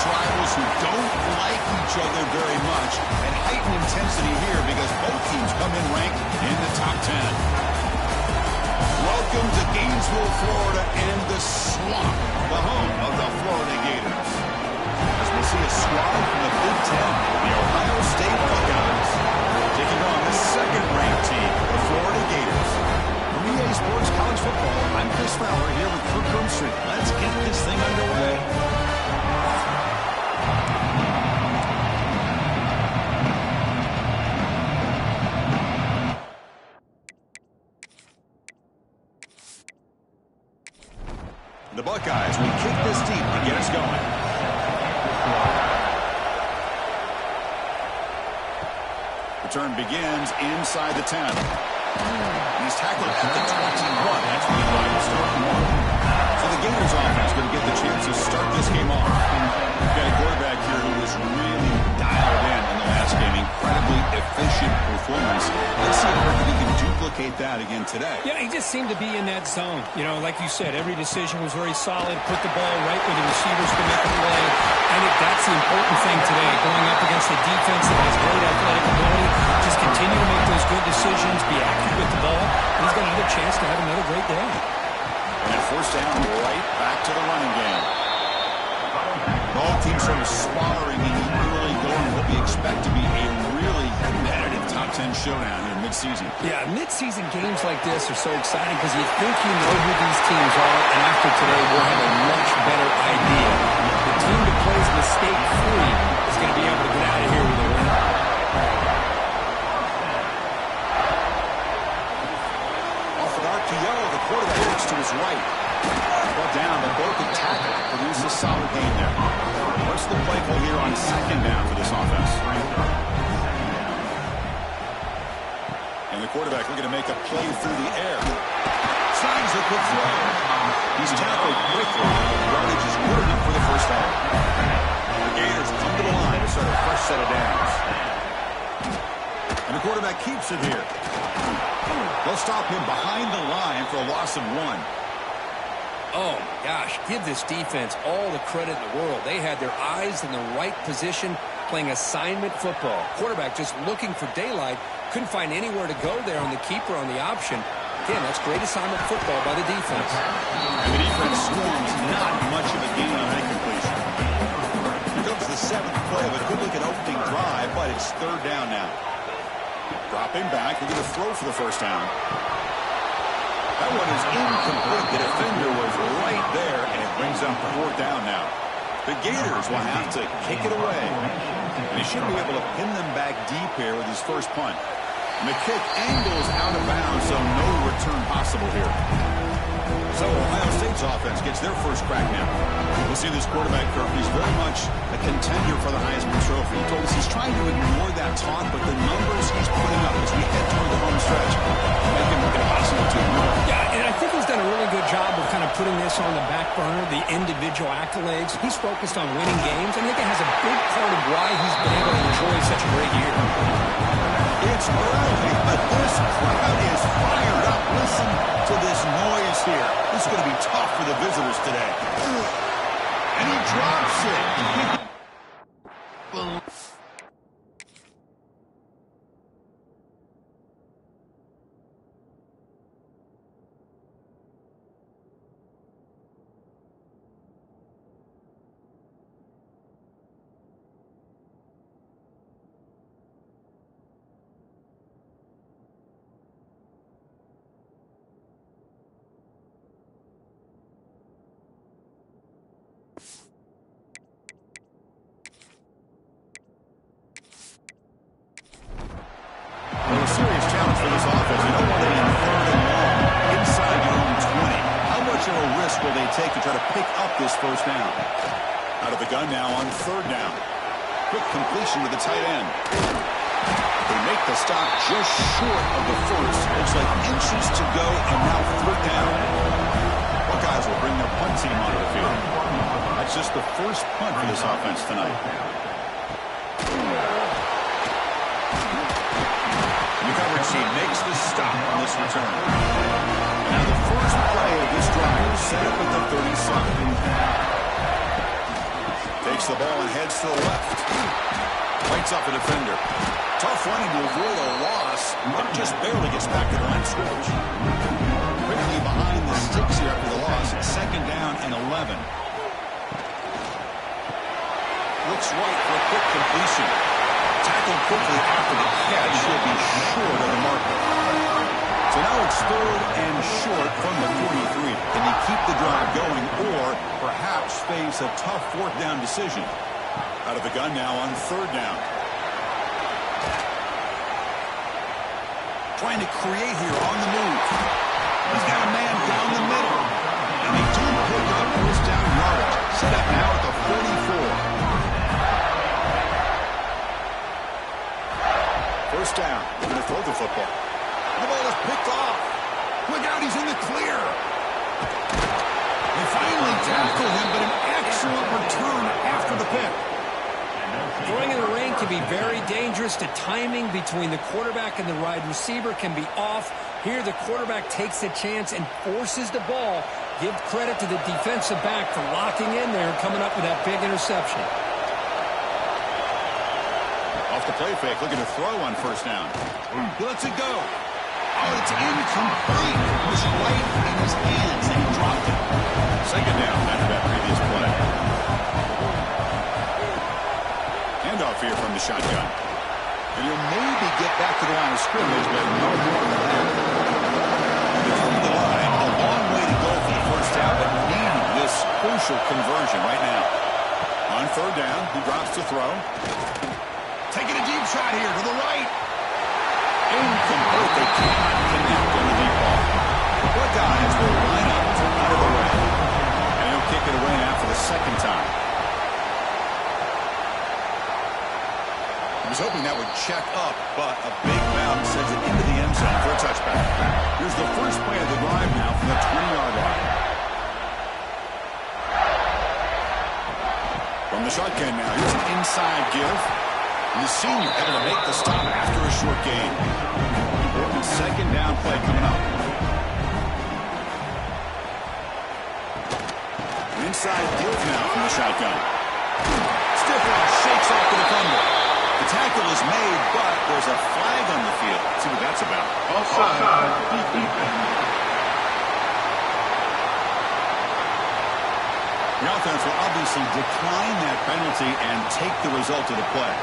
rivals who don't like each other very much, and heightened intensity here because both teams come in ranked in the top 10. Welcome to Gainesville, Florida, and the Swamp, the home of the Florida Gators. As we see a squad from the Big Ten, the Ohio State Buckeyes, taking on the second-ranked team, the Florida Gators. From EA Sports College Football, I'm Chris Fowler here with Kirk Crumpster. Let's get this thing underway. The Buckeyes will kick this deep to get us going. Return begins inside the 10. He's tackled at the 21. That's where the line will start. So the Gators offense going to get the chance to start this game off. We've got a quarterback here who was really dialed in the last game. Incredibly efficient performance. Let's see if he can duplicate that again today. Yeah, he just seemed to be in that zone. You know, like you said, every decision was very solid. Put the ball right where the receivers can make a play. I think that's the important thing today. Going up against a defense that has great athletic ability. Just continue to make those good decisions. Be accurate with the ball. And he's got another chance to have another great day. And that first down right back to the running game. Both teams sort of sparring in the early going what we expect to be a really competitive top 10 showdown here mid-season. Yeah, mid-season games like this are so exciting because you think you know who these teams are, and after today we'll have a much better idea. The team that plays mistake-free is going to be able to get out of here with a win. Off an RPO, the quarterback looks to his right. Brought down, but broken tackle produced a solid gain there. What's the play call here on second down for this offense? And the quarterback looking to make a play through the air. Signs a quick throw. He's tackled quickly. The yardage is good enough for the first down. The Gators come to the line to start a fresh set of downs. And the quarterback keeps it here. They'll stop him behind the line for a loss of 1. Oh, my gosh, give this defense all the credit in the world. They had their eyes in the right position, playing assignment football. Quarterback just looking for daylight, couldn't find anywhere to go there on the keeper on the option. Again, that's great assignment football by the defense. And the defense swarms not much of a gain on that completion. Here comes the 7th play of a good-looking opening drive, but it's third down now. Dropping back, we're going to throw for the first down. That one is incomplete. The defender was right there, and it brings up fourth down now. The Gators will have to kick it away. And he should be able to pin them back deep here with his first punt. And the kick angles out of bounds, so no return possible here. So Ohio State's offense gets their first crack now. We'll see this quarterback, Kirk. He's very much a contender for the Heisman Trophy. He told us he's trying to ignore that talk, but the numbers he's putting up as we head toward the home stretch make him impossible to ignore. Yeah, and I think he's done a really good job of kind of putting this on the back burner, the individual accolades. He's focused on winning games. I think it has a big part of why he's been able to enjoy such a great year. It's early, but this crowd is fired up. Listen to this noise here. This is going to be tough for the visitors today. And he drops it. Serious challenge for this offense. You don't want to be in third and long inside your own 20. How much of a risk will they take to try to pick up this first down? Out of the gun now on third down. Quick completion to the tight end. They make the stop just short of the first. Looks like inches to go, and now third down. Buckeyes will bring their punt team onto the field. That's just the first punt for this offense tonight. The coverage team makes the stop on this return. Now the first play of this drive set up at the 37. Takes the ball and heads to the left. Lights up a defender. Tough running to avoid a loss, but just barely gets back to the line of scrimmage. Quickly behind the sticks here after the loss. Second down and 11. Looks right for a quick completion. Tackled quickly after the catch. He'll be short of the marker. So now it's third and short from the 43. Can he keep the drive going or perhaps face a tough fourth down decision? Out of the gun now on third down. Trying to create here on the move. He's got a man down the middle. And they do pick up first down yardage. Set up now at the 44. First down. They're going to throw the football. The ball is picked off. Look out, he's in the clear. They finally tackle him, but an excellent return after the pick. Throwing in the rain can be very dangerous. The timing between the quarterback and the wide receiver can be off. Here the quarterback takes a chance and forces the ball. Give credit to the defensive back for locking in there and coming up with that big interception. Off the play fake, looking to throw on first down. He lets it go. Oh, it's incomplete. It was right in his hands, and he dropped it. Second down after that previous play. Handoff here from the shotgun. And he'll maybe get back to the line of scrimmage, but no more than that. They come to the line, a long way to go for the first down, but needing this crucial conversion right now. On third down, he drops to throw. Taking a deep shot here to the right. Incomplete. They cannot connect on the deep ball. Buckeyes will line up out of the way. And he'll kick it away now for the second time. He was hoping that would check up, but a big bounce sends it into the end zone for a touchback. Here's the first play of the drive now from the 20-yard line. From the shotgun now, here's an inside give. And the senior able to make the stop after a short gain. Important second down play coming up. An inside give now from the shotgun. Stifler shakes off the defender. The tackle is made, but there's a flag on the field. Let's see what that's about. Offside. The offense will obviously decline that penalty and take the result of the play.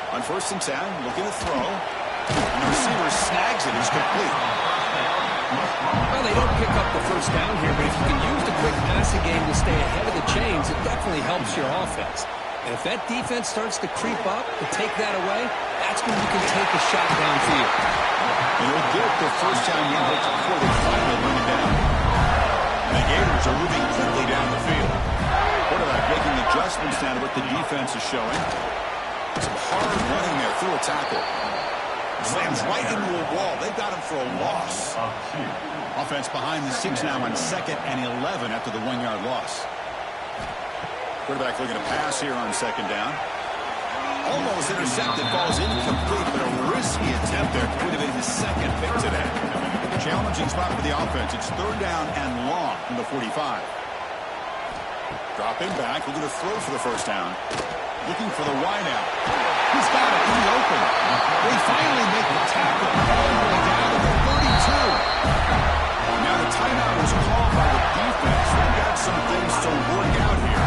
On first and 10, looking to throw. And the receiver snags it. It's complete. Well, they don't pick up the first down here, but if you can use the quick passing game to stay ahead of the chains, it definitely helps your offense. And if that defense starts to creep up to take that away, that's when you can take a shot downfield. And he'll get the first down yardage before they finally bring it down. And the Gators are moving quickly down the field. Quarterback making adjustments down to what the defense is showing. Some hard running there through a tackle. Slams right into a wall. They've got him for a loss. Offense behind the 6 now on 2nd and 11 after the 1-yard loss. Quarterback looking to pass here on second down. Almost intercepted, falls incomplete, but a risky attempt there could have been his second pick today. Challenging spot for the offense. It's third down and long from the 45. Dropping back, looking to throw for the first down. Looking for the wideout. He's got it in the open. They finally make the tackle all the way down to the 32. Now the timeout was called by the defense. They've got some things to work out here.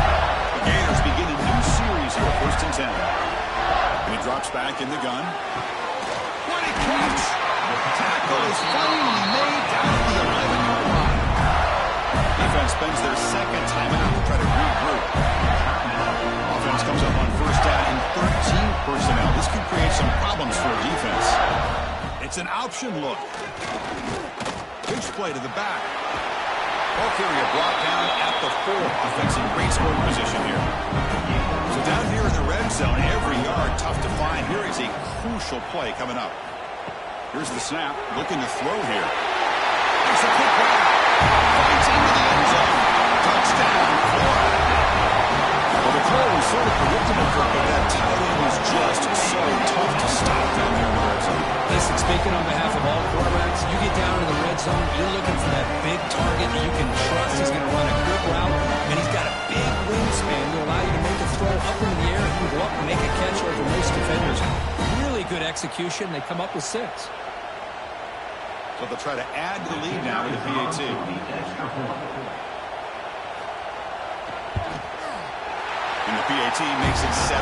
The Gators begin a new series here, first and 10. And he drops back in the gun. What a catch! The tackle is finally made down at the 11-yard line. Defense spends their second timeout to try to regroup. Offense comes up on first down and 13 personnel. This can create some problems for a defense. It's an option look. Pitch play to the back. Ball carrier brought down at the 4. Offense in great scoring position here. So down here in the red zone, every yard tough to find. Here is a crucial play coming up. Here's the snap. Looking to throw here. It's a quick route. Points into the end zone. Touchdown, Florida. Well, the throw was sort of predictable, but that tight end was just so tough to stop down there in the red zone. Listen, speaking on behalf of all quarterbacks, you get down in the red zone, you're looking for that big target that you can trust. He's going to run a good route, and he's got a big wingspan to allow you to make a throw up into the air. He can go up and make a catch over most defenders. Really good execution. They come up with 6. So they'll try to add to the lead now with the PAT. And the PAT makes it 7-0.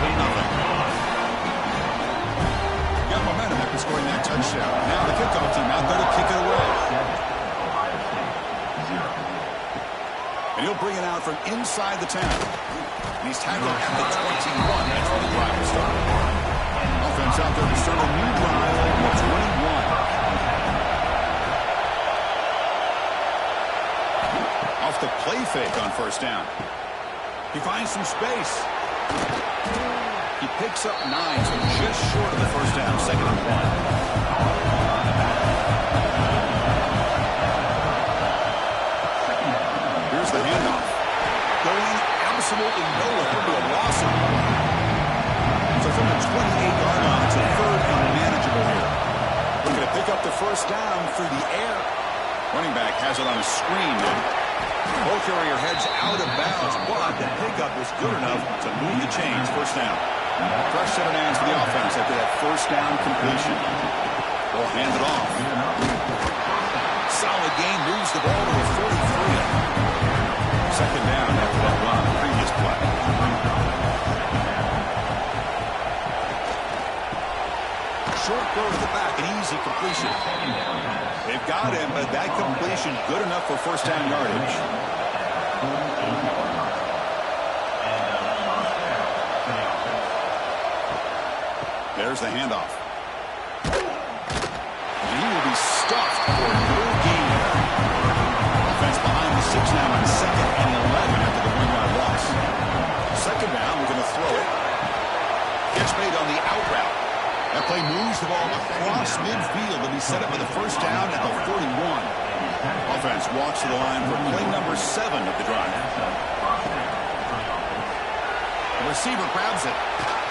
Got momentum after scoring that touchdown. Now the kickoff team out there to kick it away. And he'll bring it out from inside the 10. And he's tackled at the 21. That's where the drive will start. Offense out there to start a new drive at the 21. Off the play fake on first down. He finds some space. He picks up 9, so just short of the first down, 2nd and 1. Here's the handoff. Going absolutely nowhere to a loss. So from the 28-yard line, it's a 3rd and manageable here. Looking to pick up the first down through the air. Running back has it on a screen now. Ball carrier heads out of bounds, but the pickup was good enough to move the chains. First down. Fresh set of hands for the offense after that first down completion. They'll hand it off. Solid gain, moves the ball to the 43. 2nd down after that run the previous play. Short throw to the back, an easy completion. They've got him, but that completion good enough for first down yardage. There's the handoff. And he will be stuffed for no gain. Offense behind the 6 now on 2nd and 11 after the 1-yard loss. 2nd down, we're going to throw it. Gets made on the out route. That play moves the ball across midfield and he set up for the first down at the 41. Offense walks to the line for play number 7 of the drive. The receiver grabs it,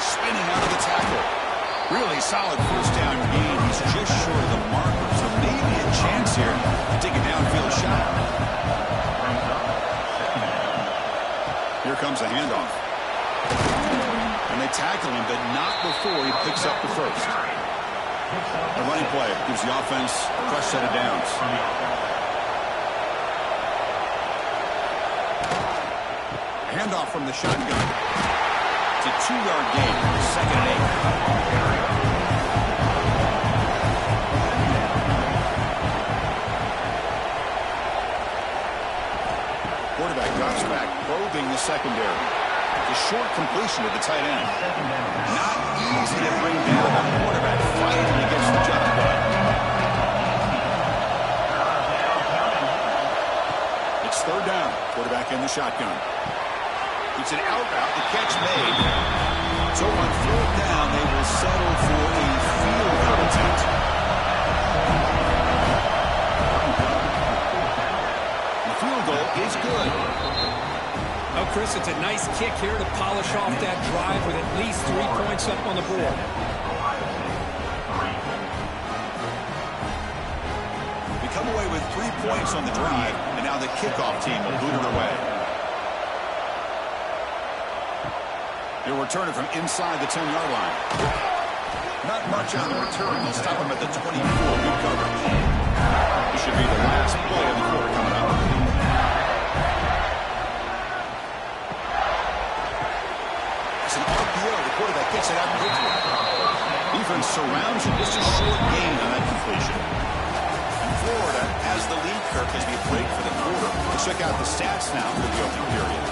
spinning out of the tackle. Really solid first down gain. He's just short of the marker, so maybe a chance here to take a downfield shot. Here comes a handoff. And they tackle him, but not before he picks up the first. A running play gives the offense a fresh set of downs. A handoff from the shotgun. It's a 2-yard gain, 2nd and 8. Quarterback drops back, probing the secondary. A short completion to the tight end. Not easy to bring down. The quarterback finally gets the job done. It's 3rd down. Quarterback in the shotgun. It's an out route. The catch made. So on 4th down, they will settle for a field goal attempt. The field goal is good. Oh, Chris, it's a nice kick here to polish off that drive with at least 3 points up on the board. We come away with 3 points on the drive, and now the kickoff team will boot it away. They'll return it from inside the 10-yard line. Not much on the return. They'll stop him at the 24. Good coverage. This should be the last play of the quarter coming up. The quarterback gets it out quickly. Defense surrounds him. Just a short gain on that completion. And Florida has the lead, Kirk, as we break for the quarter. Let's check out the stats now for the opening period.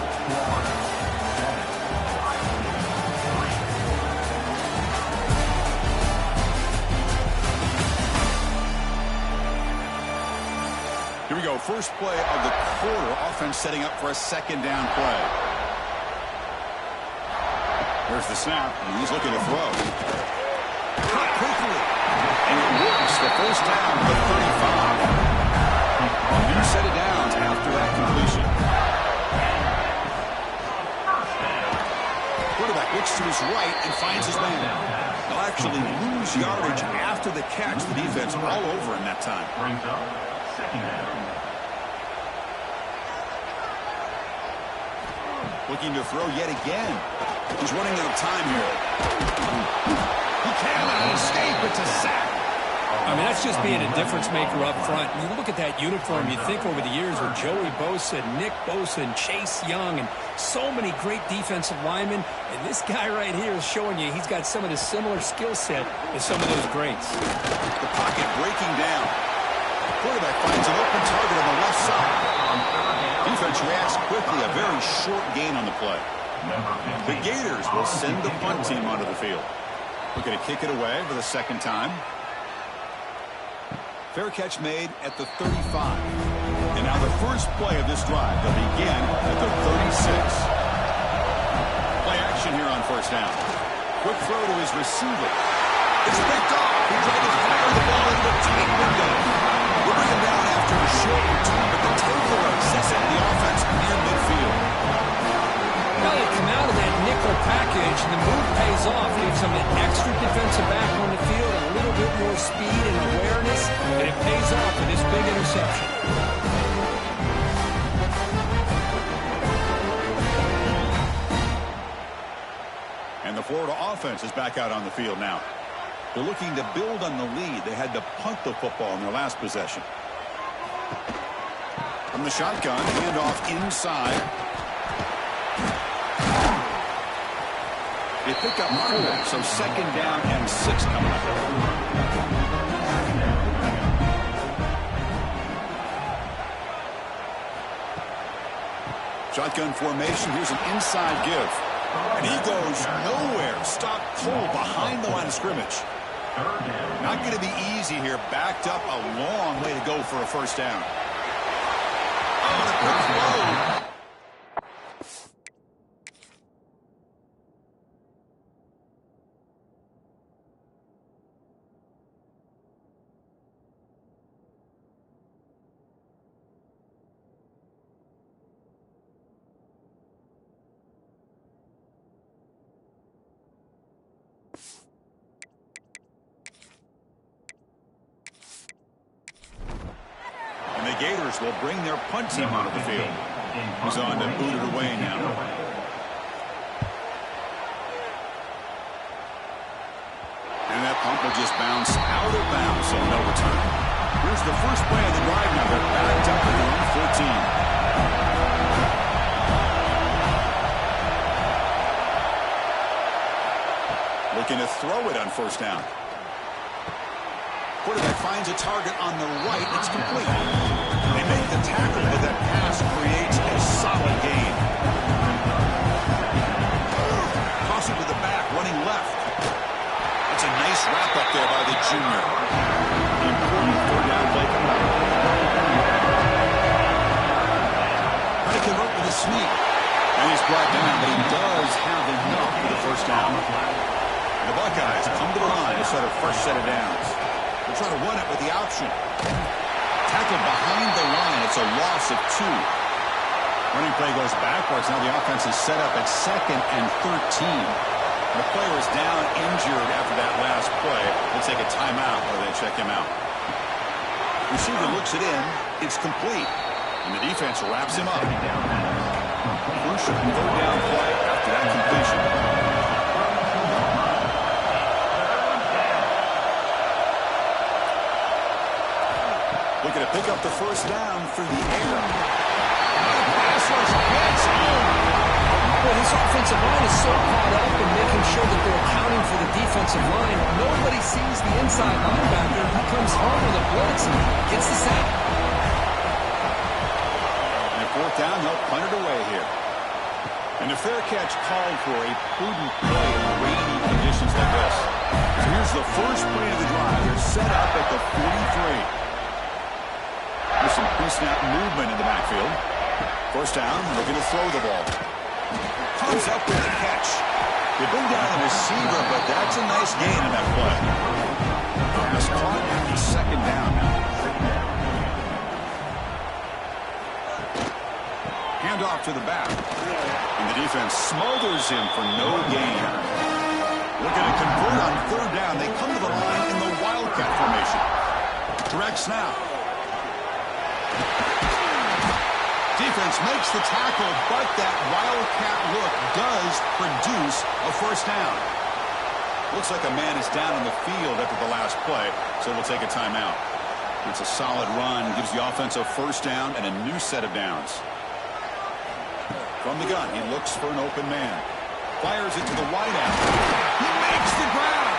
Here we go. First play of the quarter. Offense setting up for a 2nd down play. There's the snap, and he's looking to throw. Cut quickly, and it works. The first down to the 35. A new set of downs after that completion. Quarterback looks to his right and finds his man. They'll actually lose yardage after the catch. The defense all over him that time. Looking to throw yet again. He's running out of time here. He cannot escape. It's a sack. I mean, that's just being a difference maker up front. You look at that uniform, you think over the years with Joey Bosa, Nick Bosa, and Chase Young, and so many great defensive linemen. And this guy right here is showing you he's got some of the similar skill set as some of those greats. The pocket breaking down. Quarterback finds an open target on the left side. Defense reacts quickly. A very short gain on the play. The Gators will send the punt team onto the field. We're going to kick it away for the second time. Fair catch made at the 35. And now the first play of this drive. They'll begin at the 36. Play action here on first down. Quick throw to his receiver. It's picked off. He tried to fire the ball into a tight window. We'll bring him down after a short return, but the takeaway sets up the offense near midfield. Well, they come out of that nickel package, and the move pays off. Gives them an extra defensive back on the field, a little bit more speed and awareness, and it pays off with this big interception. And the Florida offense is back out on the field now. They're looking to build on the lead. They had to punt the football in their last possession. From the shotgun, handoff inside. They pick up 4, so second down and 6 coming up. Shotgun formation. Here's an inside give. And he goes nowhere. Stopped cold behind the line of scrimmage. Not going to be easy here. Backed up a long way to go for a first down. Oh, and a quick throw. Gators will bring their punt team onto the field. He's on to boot it away now. And that punt will just bounce out of bounds, so no return. Here's the first play of the drive now. They're backed up at their own 14. Looking to throw it on first down. Quarterback finds a target on the right. It's complete. They make the tackle, but that pass creates a solid gain. Toss it to the back, running left. That's a nice wrap up there by the junior. The important third down play coming up. Trying to convert with a sneak. And he's brought down, but he does have enough for the first down. And the Buckeyes come to the line to set a fresh set of downs. They'll try to run it with the option. Tackled behind the line. It's a loss of 2. Running play goes backwards. Now the offense is set up at 2nd and 13. The player is down injured after that last play. They take a timeout or they check him out. Receiver looks it in. It's complete. And the defense wraps him up. Crucial third down play after that completion. Looking to pick up the first down through the air. Pass rush gets home. Well, this offensive line is so caught up in making sure that they're accounting for the defensive line. Nobody sees the inside linebacker. He comes home with a blitz and gets the sack. And fourth down, they'll punt it away here. And a fair catch called for a prudent play in rainy conditions like this. So here's the first play of the drive. They're set up at the 43. There's some pre-snap movement in the backfield. First down, looking to throw the ball. Comes up with a catch. They bring down the receiver, but that's a nice gain in that play. Pass caught at the second down now. Handoff to the back. And the defense smothers him for no gain. Looking to convert on third down. They come to the line in the Wildcat formation. Direct snap. Defense makes the tackle, but that wildcat look does produce a first down. Looks like a man is down on the field after the last play, so we'll take a timeout. It's a solid run, gives the offense a first down and a new set of downs. From the gun, he looks for an open man. Fires it to the wideout. He makes the grab.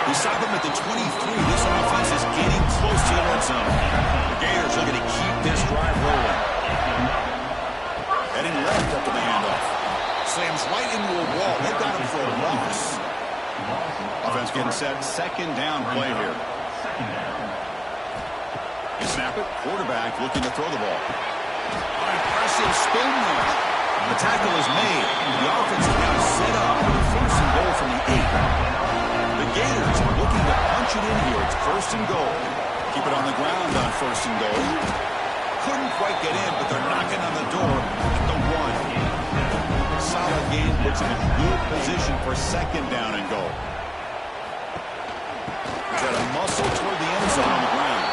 We stop him at the 23. This offense is getting close to the red zone. The Gators are going to keep this drive rolling. Heading left after the handoff. Slams right into a wall. They've got him for a loss. Offense getting set. Second down play here. They snap it. Quarterback looking to throw the ball. Impressive spin there. The tackle is made. The offense is now set up for the first and goal from the 8. The Gators are looking to punch it in here. It's first and goal. Keep it on the ground on first and goal. Couldn't quite get in, but they're knocking on the door at the 1. Solid game puts him in good position for second down and goal. He's got a muscle toward the end zone on the ground.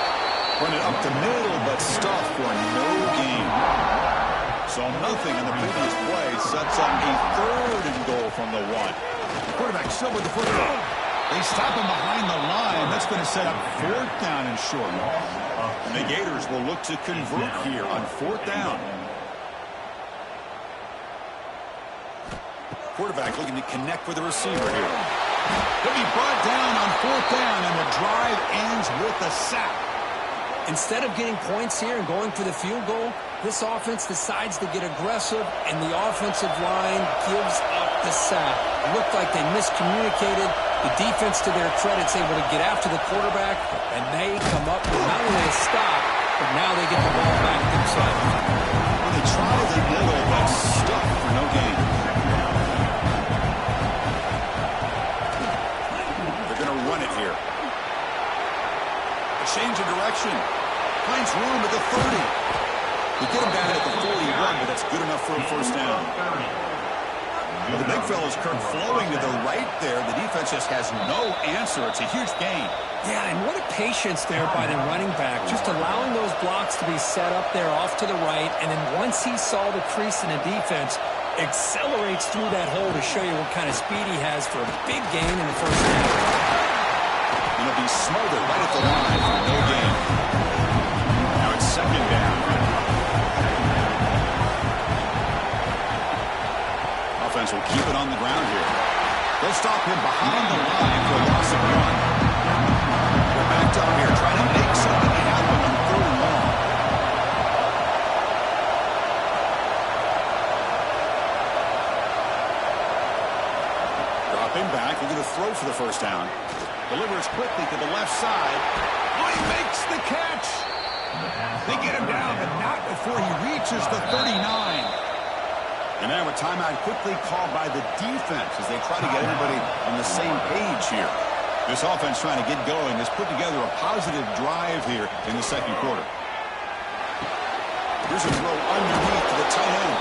Run it up the middle, but stuffed for no gain. So nothing in the previous play sets up a third and goal from the 1. Quarterback still with the football. They stop him behind the line. That's going to set up fourth down and short. And the Gators will look to convert here on fourth down. Quarterback looking to connect with the receiver here. He'll be brought down on fourth down, and the drive ends with a sack. Instead of getting points here and going for the field goal, this offense decides to get aggressive, and the offensive line gives up the sack. It looked like they miscommunicated. The defense, to their credit, is able to get after the quarterback, and they come up with not only a stop, but now they get the ball back themselves. When they try the middle, but stuck for no gain. They're going to run it here. A change of direction. Finds room at the 30. They get him down at the 41, but that's good enough for a first down. Well, the big fella's Kirk flowing to the right there. The defense just has no answer. It's a huge gain. Yeah, and what a patience there by the running back, just allowing those blocks to be set up there off to the right, and then once he saw the crease in the defense, accelerates through that hole to show you what kind of speed he has for a big gain in the first half. Going to be smothered right at the line for no gain. Now it's second down. Offense will keep it on the ground here. They'll stop him behind the line for a loss of 1. They're backed up here, trying to make something happen on third and long. Dropping back, looking to throw for the first down. Delivers quickly to the left side. Oh, he makes the catch. They get him down, but not before he reaches the 39. And now a timeout quickly called by the defense as they try to get everybody on the same page here. This offense trying to get going has put together a positive drive here in the second quarter. Here's a throw underneath to the tight end.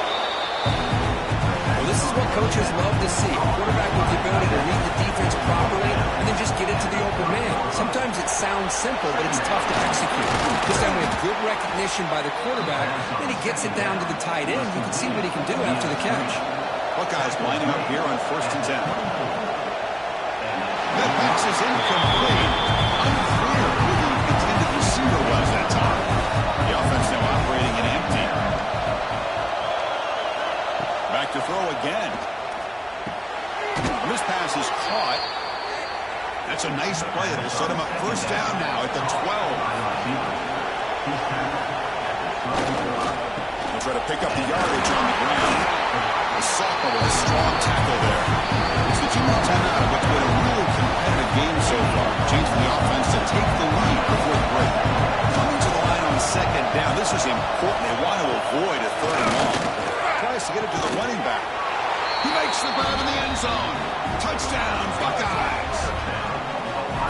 Well, this is what coaches love to see. A quarterback with the ability to read the defense properly and then just get it to the open man. Sometimes it sounds simple, but it's tough to execute. This time we have good recognition by the quarterback, and he gets it down to the tight end. You can see what he can do after the catch. Buckeyes lining up here on first and 10. That pass is incomplete. Unclear who the intended receiver was that time. The offense now operating in empty. Back to throw again. This pass is caught. That's a nice play. It'll set him up first down now at the 12. They'll try to pick up the yardage on the ground. The sophomore with a strong tackle there. It's the 2-minute timeout of what's been a really competitive game so far. Changing the offense to take the lead before the break. Coming to the line on second down. This is important. They want to avoid a third and long. Tries to get it to the running back. He makes the grab in the end zone. Touchdown, Buckeyes.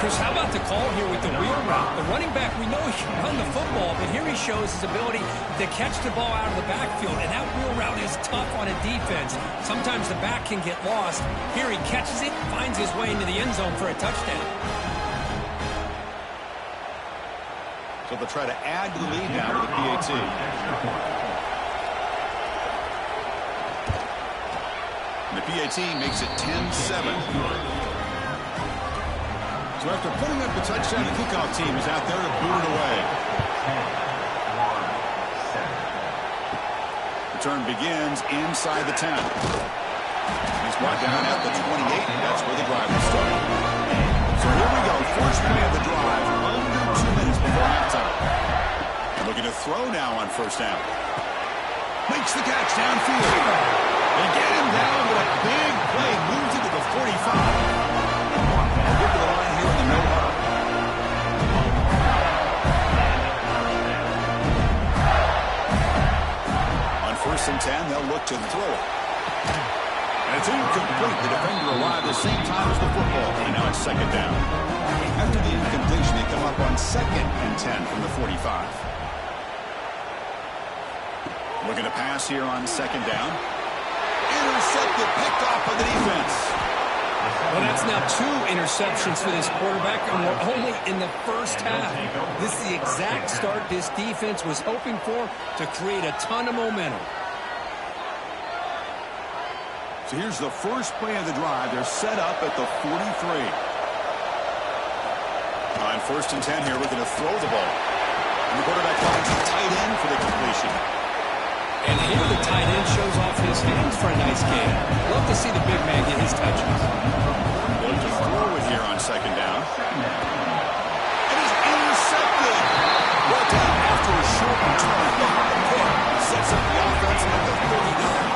Chris, how about the call here with the wheel route? The running back, we know he can run the football, but here he shows his ability to catch the ball out of the backfield, and that wheel route is tough on a defense. Sometimes the back can get lost. Here he catches it, finds his way into the end zone for a touchdown. So So they'll try to add to the lead now with a PAT. And the PAT makes it 10-7. So after putting up the touchdown, the kickoff team is out there to boot it away. Return begins inside the 10. He's brought down at the 28. That's where the drive will start. So here we go. First play of the drive, under 2 minutes before halftime. And looking to throw now on first down. Makes the catch downfield. They get him down, but a big play moves it to the 45. I'll get to the line here in the middle. On first and 10, they'll look to throw it. And it's incomplete. The defender arrived at the same time as the football. And now it's second down. After the incompletion, they come up on second and 10 from the 45. Looking to pass here on second down. Intercepted, picked off by the defense. Well, that's now 2 interceptions for this quarterback, and we're only in the first half. This is the exact start this defense was hoping for to create a ton of momentum. So here's the first play of the drive. They're set up at the 43. On first and 10 here, looking to throw the ball. And the quarterback finds the tight end for the completion. And here the tight end shows off his hands for a nice game. Love to see the big man get his touches. Look to throw it here on second down. It is intercepted. Brought down after a short return. Sets up the offense at the 39.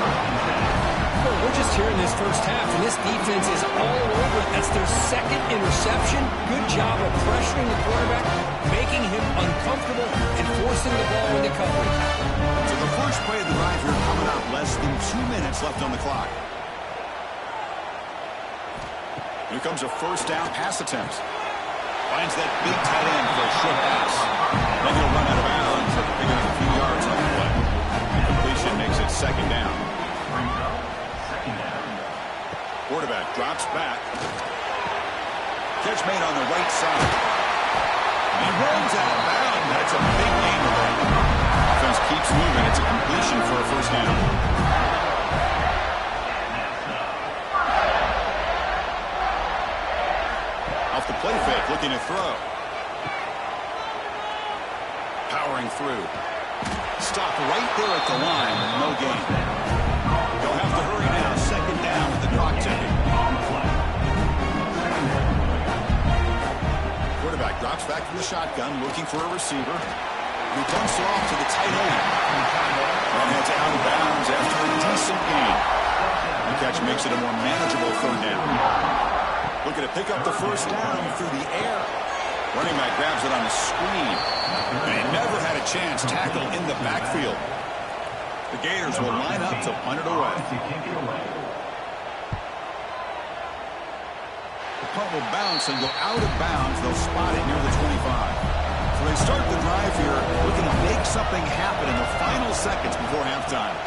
Well, we're just here in this first half, and this defense is all over it. That's their second interception. Good job of pressuring the quarterback, making him uncomfortable, and forcing the ball into coverage. So the first play of the drive here coming up. Less than 2 minutes left on the clock. Here comes a first down pass attempt. Finds that big tight end for a short pass. Then he'll run out of bounds after picking up a few yards on the play. The completion makes it second down. Quarterback drops back. Catch made on the right side. He runs out of bounds. That's a big gain today. Offense keeps moving. It's a completion for a first down. Off the play fake, looking to throw. Powering through. Stop right there at the line. No gain. They'll have to hurry now. Second down with the clock ticking. Quarterback drops back from the shotgun, looking for a receiver. He dumps it off to the tight end. And that's out of bounds after a decent gain. The catch makes it a more manageable third down. Looking to pick up the first down through the air. Running back grabs it on the screen. And he never had a chance. Tackle in the backfield. The Gators will line up to punt it away. The punt will bounce and go out of bounds. They'll spot it near the 25. So they start the drive here, looking to make something happen in the final seconds before halftime.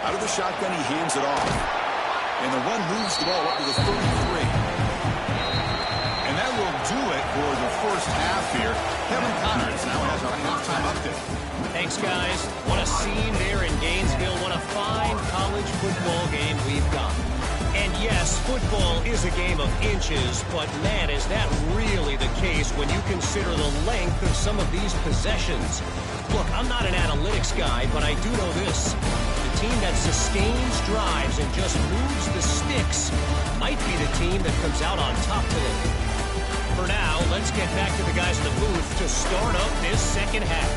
Out of the shotgun, he hands it off. And the run moves the ball up to the 33. And that will do it for the first half here. Kevin Connors now has our halftime update. Thanks, guys. What a scene there in Gainesville. What a fine college football game we've got. And yes, football is a game of inches, but man, is that really the case when you consider the length of some of these possessions. Look, I'm not an analytics guy, but I do know this. The team that sustains drives and just moves the sticks might be the team that comes out on top today. For now, let's get back to the guys in the booth to start up this second half.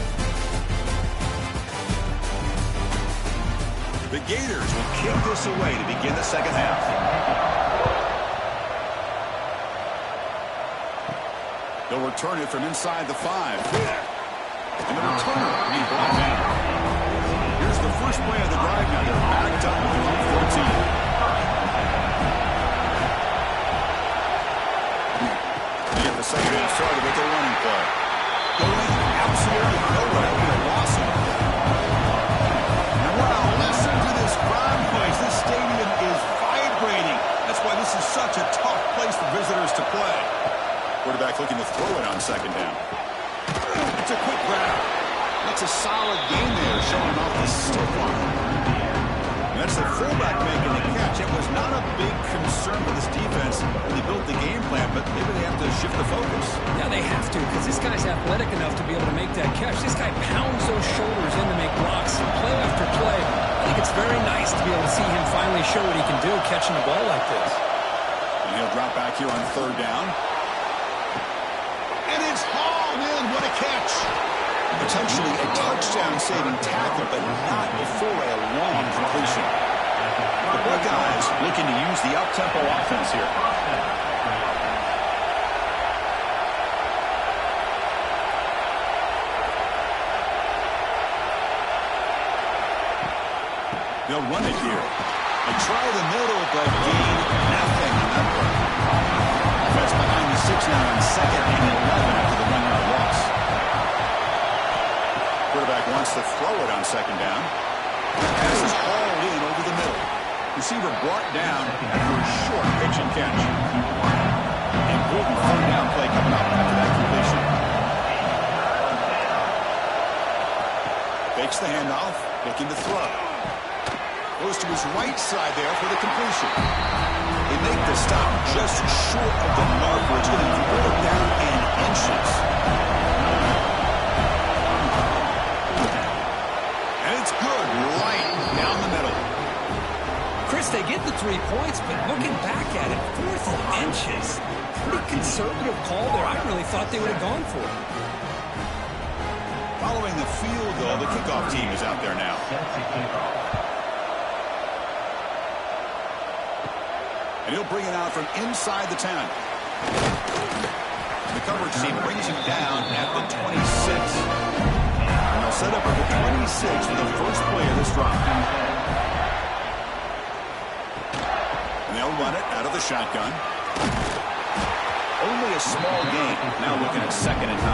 The Gators will kick this away to begin the second half. They'll return it from inside the 5. And the returner will be brought down. Here's the first play of the drive now. They're backed up with the 14. They get the second half started with a running play. Going absolutely nowhere. A loss of it. Wow, listen to this crowd place. This stadium is vibrating. That's why this is such a tough place for visitors to play. Quarterback looking to throw it on second down. It's Just a quick grab. That's a solid game there, showing off the stiff arm. That's the fullback making the catch. It was not a big concern for this defense when they built the game plan, but maybe they have to shift the focus. Yeah, they have to, because this guy's athletic enough to be able to make that catch. This guy pounds those shoulders in to make blocks play after play. I think it's very nice to be able to see him finally show what he can do catching the ball like this. And he'll drop back here on third down. And it's hauled in. What a catch. Potentially a touchdown-saving tackle, but not before a long completion. The Buckeyes looking to use the up-tempo offense here. They'll run it here. They try the middle, but gain nothing on that play. Offense behind the 6 now on 2nd and 11 after the 1-yard loss. Quarterback wants to throw it on 2nd down. Pass is hauled in over the middle. Receiver brought down after a short pitch and catch. Important 3rd down play coming up after that completion. Fakes the handoff, looking to throw. Goes to his right side there for the completion. They make the stop just short of the mark, where it's going to throw it down in inches. And it's good, right down the middle. Chris, they get the 3 points, but looking back at it, 4th and inches. Pretty conservative call there. I really thought they would have gone for it. Following the field goal, the kickoff team is out there now. And he'll bring it out from inside the 10. The coverage team brings him down at the 26. And they'll set up at the 26 for the first play of this drive. And they'll run it out of the shotgun. Only a small gain. Now looking at 2nd and 9.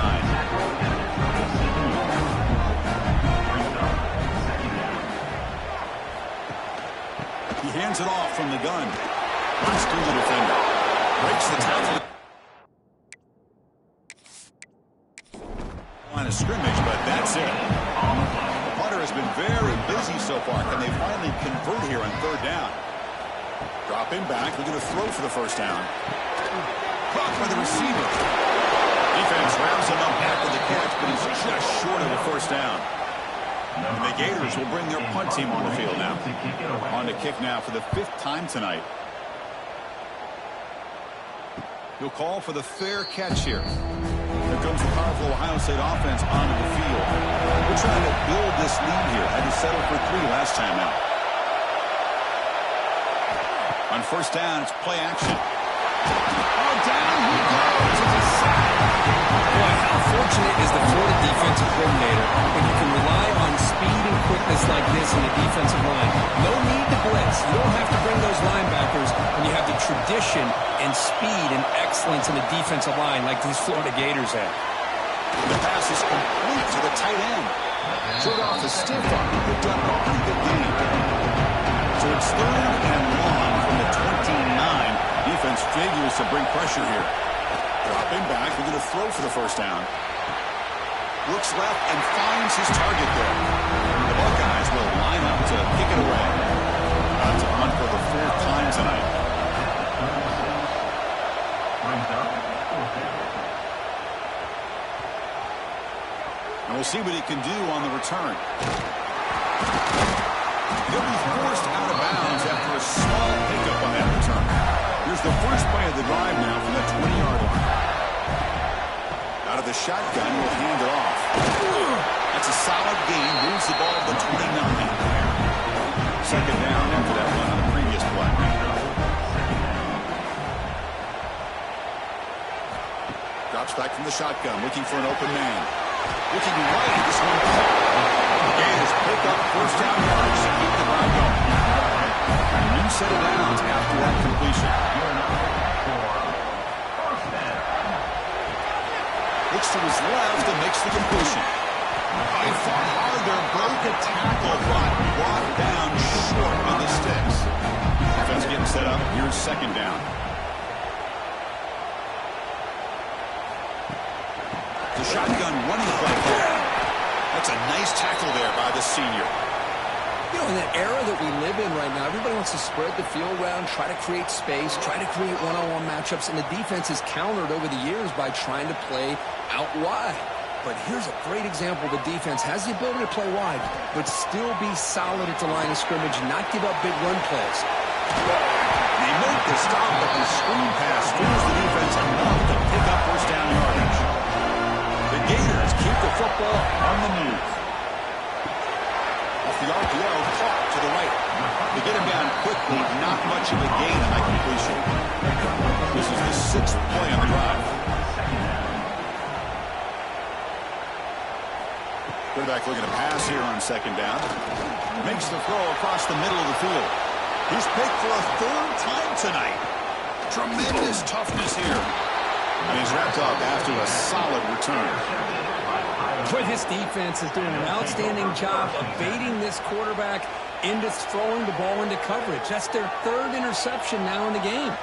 He hands it off from the gun. Runs through the defender. Breaks the tackle. Line of scrimmage, but that's it. The punter has been very busy so far. Can they finally convert here on 3rd down? Dropping back. We're going to throw for the 1st down. Caught by the receiver. Defense rounds him up after the catch, but he's just short of the 1st down. And the Gators will bring their punt team on the field now. On to kick now for the 5th time tonight. He'll call for the fair catch here. Here comes the powerful Ohio State offense onto the field. We're trying to build this lead here. Had to settle for 3 last time out. On 1st down, it's play action. Oh, down he goes. It's a sack. Boy, how fortunate is the Florida defensive coordinator when you can rely on speed and quickness like this in the defensive line. No need to blitz. You don't have to bring those linebackers when you have the tradition and speed and excellence in the defensive line like these Florida Gators have. The pass is complete to the tight end. Showed off the stiff arm. Picked up a pretty good gain. So it's 3rd and long from the 29. Defense figures to bring pressure here. Dropping back. We're going to throw for the 1st down. Looks left and finds his target there. The Buckeyes will line up to kick it away. About to punt for the 4th time tonight. And we'll see what he can do on the return. He'll be forced out of bounds after a small pickup on that return. Here's the first play of the drive now from the 20-yard line. Out of the shotgun, will hand it off. That's a solid gain. Moves the ball to the 29. 2nd down after that one on the previous play. Drops back from the shotgun, looking for an open man. Looking right, this one caught. Gators pick up 1st down yards to keep the drive going. A new set of downs after that completion. Looks to his left and makes the completion. He fought hard there, broke a tackle, but brought down short on the sticks. Defense getting set up. Here's 2nd down. The shotgun running play. That's a nice tackle there by the senior. You know, in the era that we live in right now, everybody wants to spread the field around, try to create space, try to create one-on-one matchups, and the defense has countered over the years by trying to play out wide. But here's a great example. The defense has the ability to play wide, but still be solid at the line of scrimmage, not give up big run plays. They make the stop, but the screen pass fools the defense enough to pick up first down yardage. The Gators keep the football on the move. Off the RPO, caught to the right. They get him down quickly, not much of a gain on that completion. This is the 6th play on the drive. Quarterback looking to pass here on 2nd down. Makes the throw across the middle of the field. He's picked for a 3rd time tonight. Tremendous toughness here. And he's wrapped up after a solid return. Boy, this defense is doing an outstanding job of baiting this quarterback into throwing the ball into coverage. That's their 3rd interception now in the game.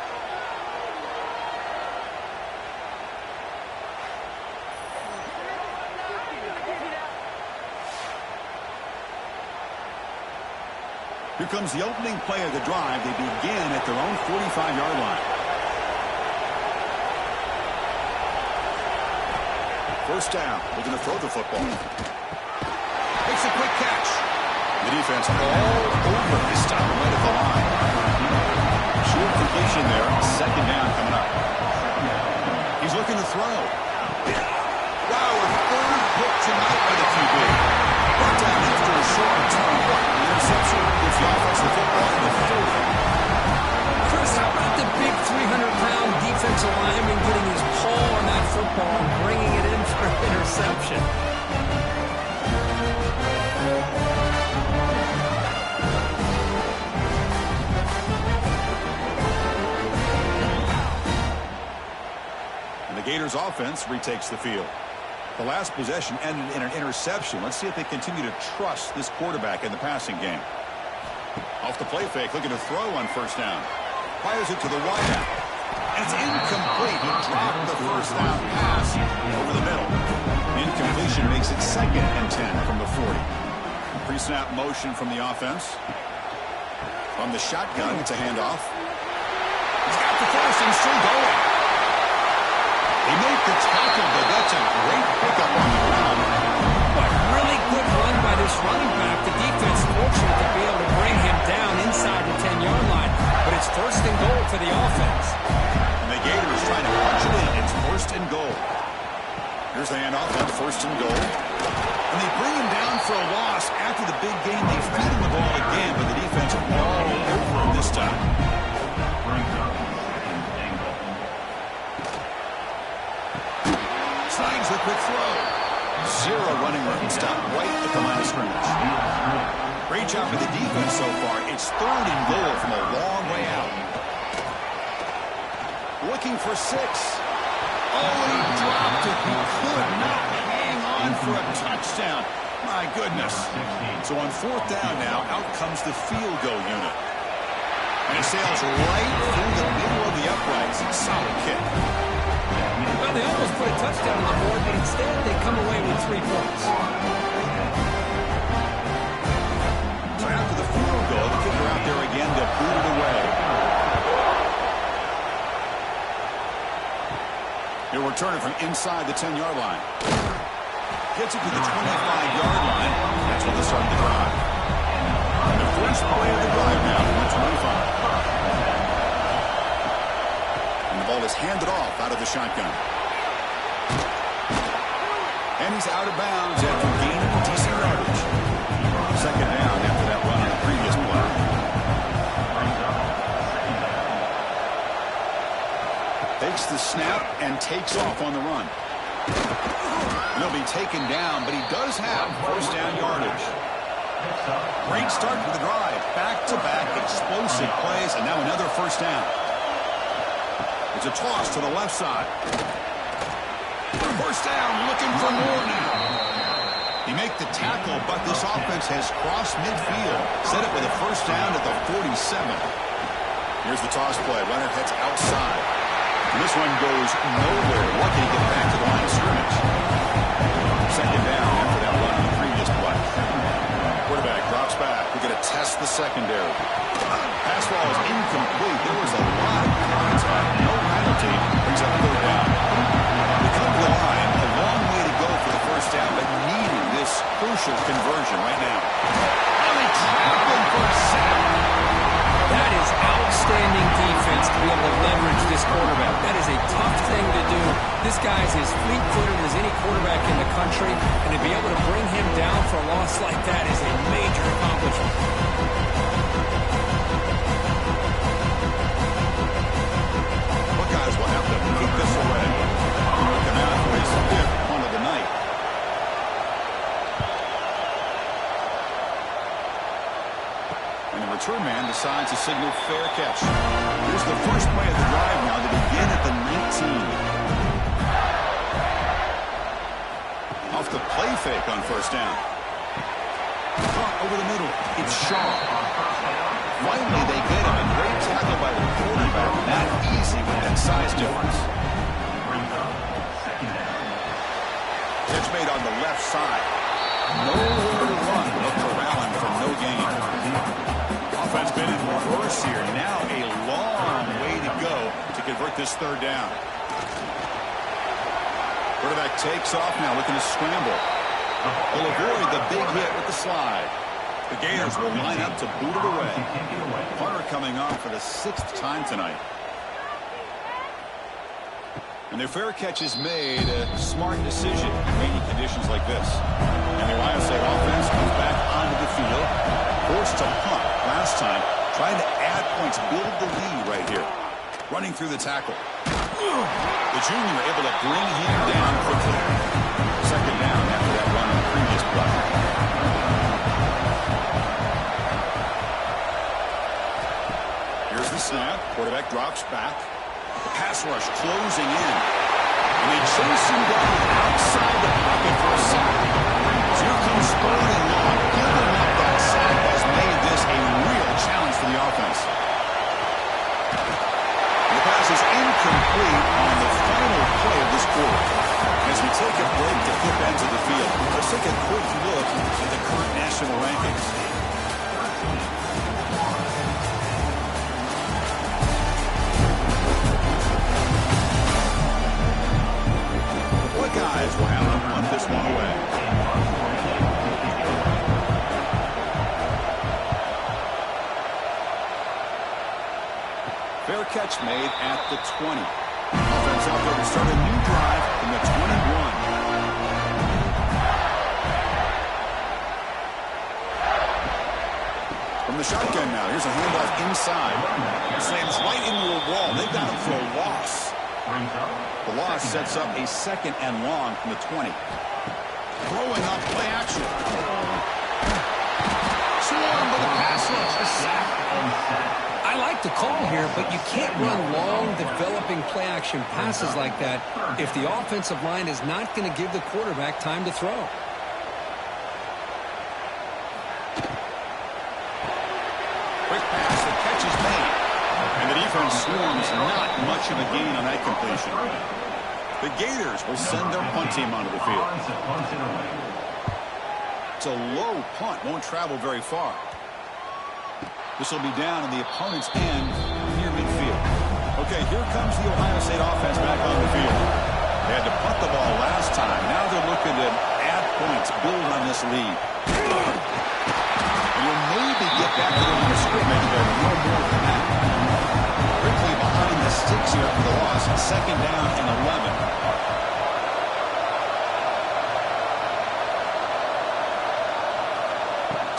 Here comes the opening play of the drive. They begin at their own 45-yard line. First down. Looking to throw the football. Makes a quick catch. The defense all over this time right at the line. Short completion there. 2nd down coming up. He's looking to throw. Wow, a 3rd pick tonight by the QB. Brought down after a short return. The interception gives the offense the football in the 40. Chris, how about the big 300-pound defensive lineman getting his paw on that football and bringing it in for an interception? And the Gators offense retakes the field. The last possession ended in an interception. Let's see if they continue to trust this quarterback in the passing game. Off the play fake, looking to throw on 1st down. Fires it to the wideout. And it's incomplete. He dropped the 1st down pass over the middle. Incompletion makes it 2nd and 10 from the 40. Pre-snap motion from the offense. From the shotgun, it's a handoff. He's got the first and still going. He made the tackle, but that's a great pickup on the ground. But really good run by this running back. The defense fortunate to be able to bring him down inside the 10-yard line. But it's 1st and goal for the offense. And the Gators trying to punch it in. It's 1st and goal. Here's the handoff, and 1st and goal. And they bring him down for a loss. After the big game, they feed him the ball again, but the defense all over him this time. Slides the quick throw. 0 running room stop right at the line of scrimmage. Great job for the defense so far. It's 3rd and goal from a long way out. Looking for 6. Oh, he dropped it. He could not hang on for a touchdown. My goodness. So on 4th down now, out comes the field goal unit. And he sails right through the middle of the uprights. Solid kick. Well, they almost put a touchdown on the board, but instead they come away with 3 points. So after the field goal, the kicker out there again to boot it away. He'll return it from inside the 10-yard line. Gets it to the 25-yard line. That's when they start the drive. And the first play of the drive now from the 25. And the ball is handed off out of the shotgun. And he's out of bounds after gaining decent yardage. 2nd down after that run on the previous play. Takes the snap and takes off on the run. He'll be taken down, but he does have 1st down yardage. Great start to the drive. Back-to-back explosive plays, and now another 1st down. It's a toss to the left side. 1st down, looking for more now. He make the tackle, but this offense has crossed midfield. Set it with a 1st down at the 47. Here's the toss play. Runner heads outside. And this one goes nowhere. Lucky to get back to the line of scrimmage. 2nd down after that run on the previous test the secondary. Pass ball is incomplete. There was a lot of contact. No penalty. Brings up third down. They come to the line. A long way to go for the first down, but needing this crucial conversion right now. And they trap him for a sack. That is outstanding defense to be able to leverage this quarterback. That is a tough thing to do. This guy's as fleet-footed as any quarterback in the country, and to be able to bring him down for a loss like that is a major accomplishment. Buckeyes will have to kick this away. Looking out for his fifth punt of the night. And the return man decides to signal fair catch. Here's the first play of the drive now to begin at the 19. Off the play fake on first down. Caught over the middle. It's Shaw. Finally, they get him. A great tackle by the quarterback. Not easy with that size difference. Catch made on the left side. Nowhere to run, but corralling for no gain. Offense been in reverse here. Now a long way to go to convert this third down. Quarterback takes off now, looking to scramble. Will avoid the big hit with the slide. The Gators will line up to boot it away. Punter coming on for the 6th time tonight. And their fair catch is made. A smart decision in rainy conditions like this. And the Ohio State offense comes back onto the field. Forced to punt last time. Trying to add points, build the lead right here. Running through the tackle. The junior able to bring him down quickly. Second down after that run on the previous play. Here's the snap. Quarterback drops back. The pass rush closing in. And they chase him down outside the pocket for a sack. So here comes third and long. Giving up that sack has made this a real challenge for the offense. The pass is incomplete on the final play of this quarter. As we take a break to flip ends of the field, let's take a quick look at the current national rankings. The Buckeyes will have to punt this one away. Fair catch made at the 20. Offense out there to start a new drive from the 21. From the shotgun now, here's a handoff inside. Slams right into a wall. They've got him for a loss. The loss sets up a second and long from the 20. Throwing up play action. Swarm with a pass rush. A sack. I like the call here, but you can't run long, developing play-action passes like that if the offensive line is not going to give the quarterback time to throw. Quick pass, the catch is made. And the defense swarms not much of a gain on that completion. The Gators will send their punt team onto the field. It's a low punt, won't travel very far. This will be down in the opponent's end near midfield. Okay, here comes the Ohio State offense back on the field. They had to punt the ball last time. Now they're looking to add points, build on this lead. And you'll maybe get back to the line of scrimmage, but no more than that. Quickly behind the sticks here for the loss. Second down and 11.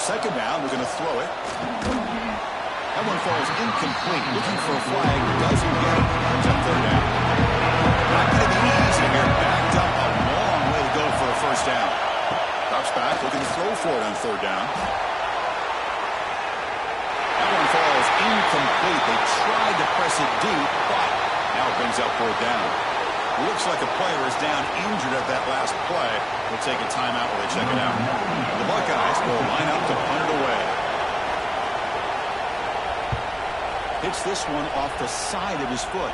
Second down, we're going to throw it. That one falls incomplete. Looking for a flag. Doesn't get it. Comes up third down. Not going to be easy here. Backed up a long way to go for a first down. Drops back. Looking to throw for it on third down. That one falls incomplete. They tried to press it deep, but now it brings up fourth down. Looks like a player is down injured at that last play. We'll take a timeout while they check it out. The Buckeyes will line up to punt it away. Hits this one off the side of his foot.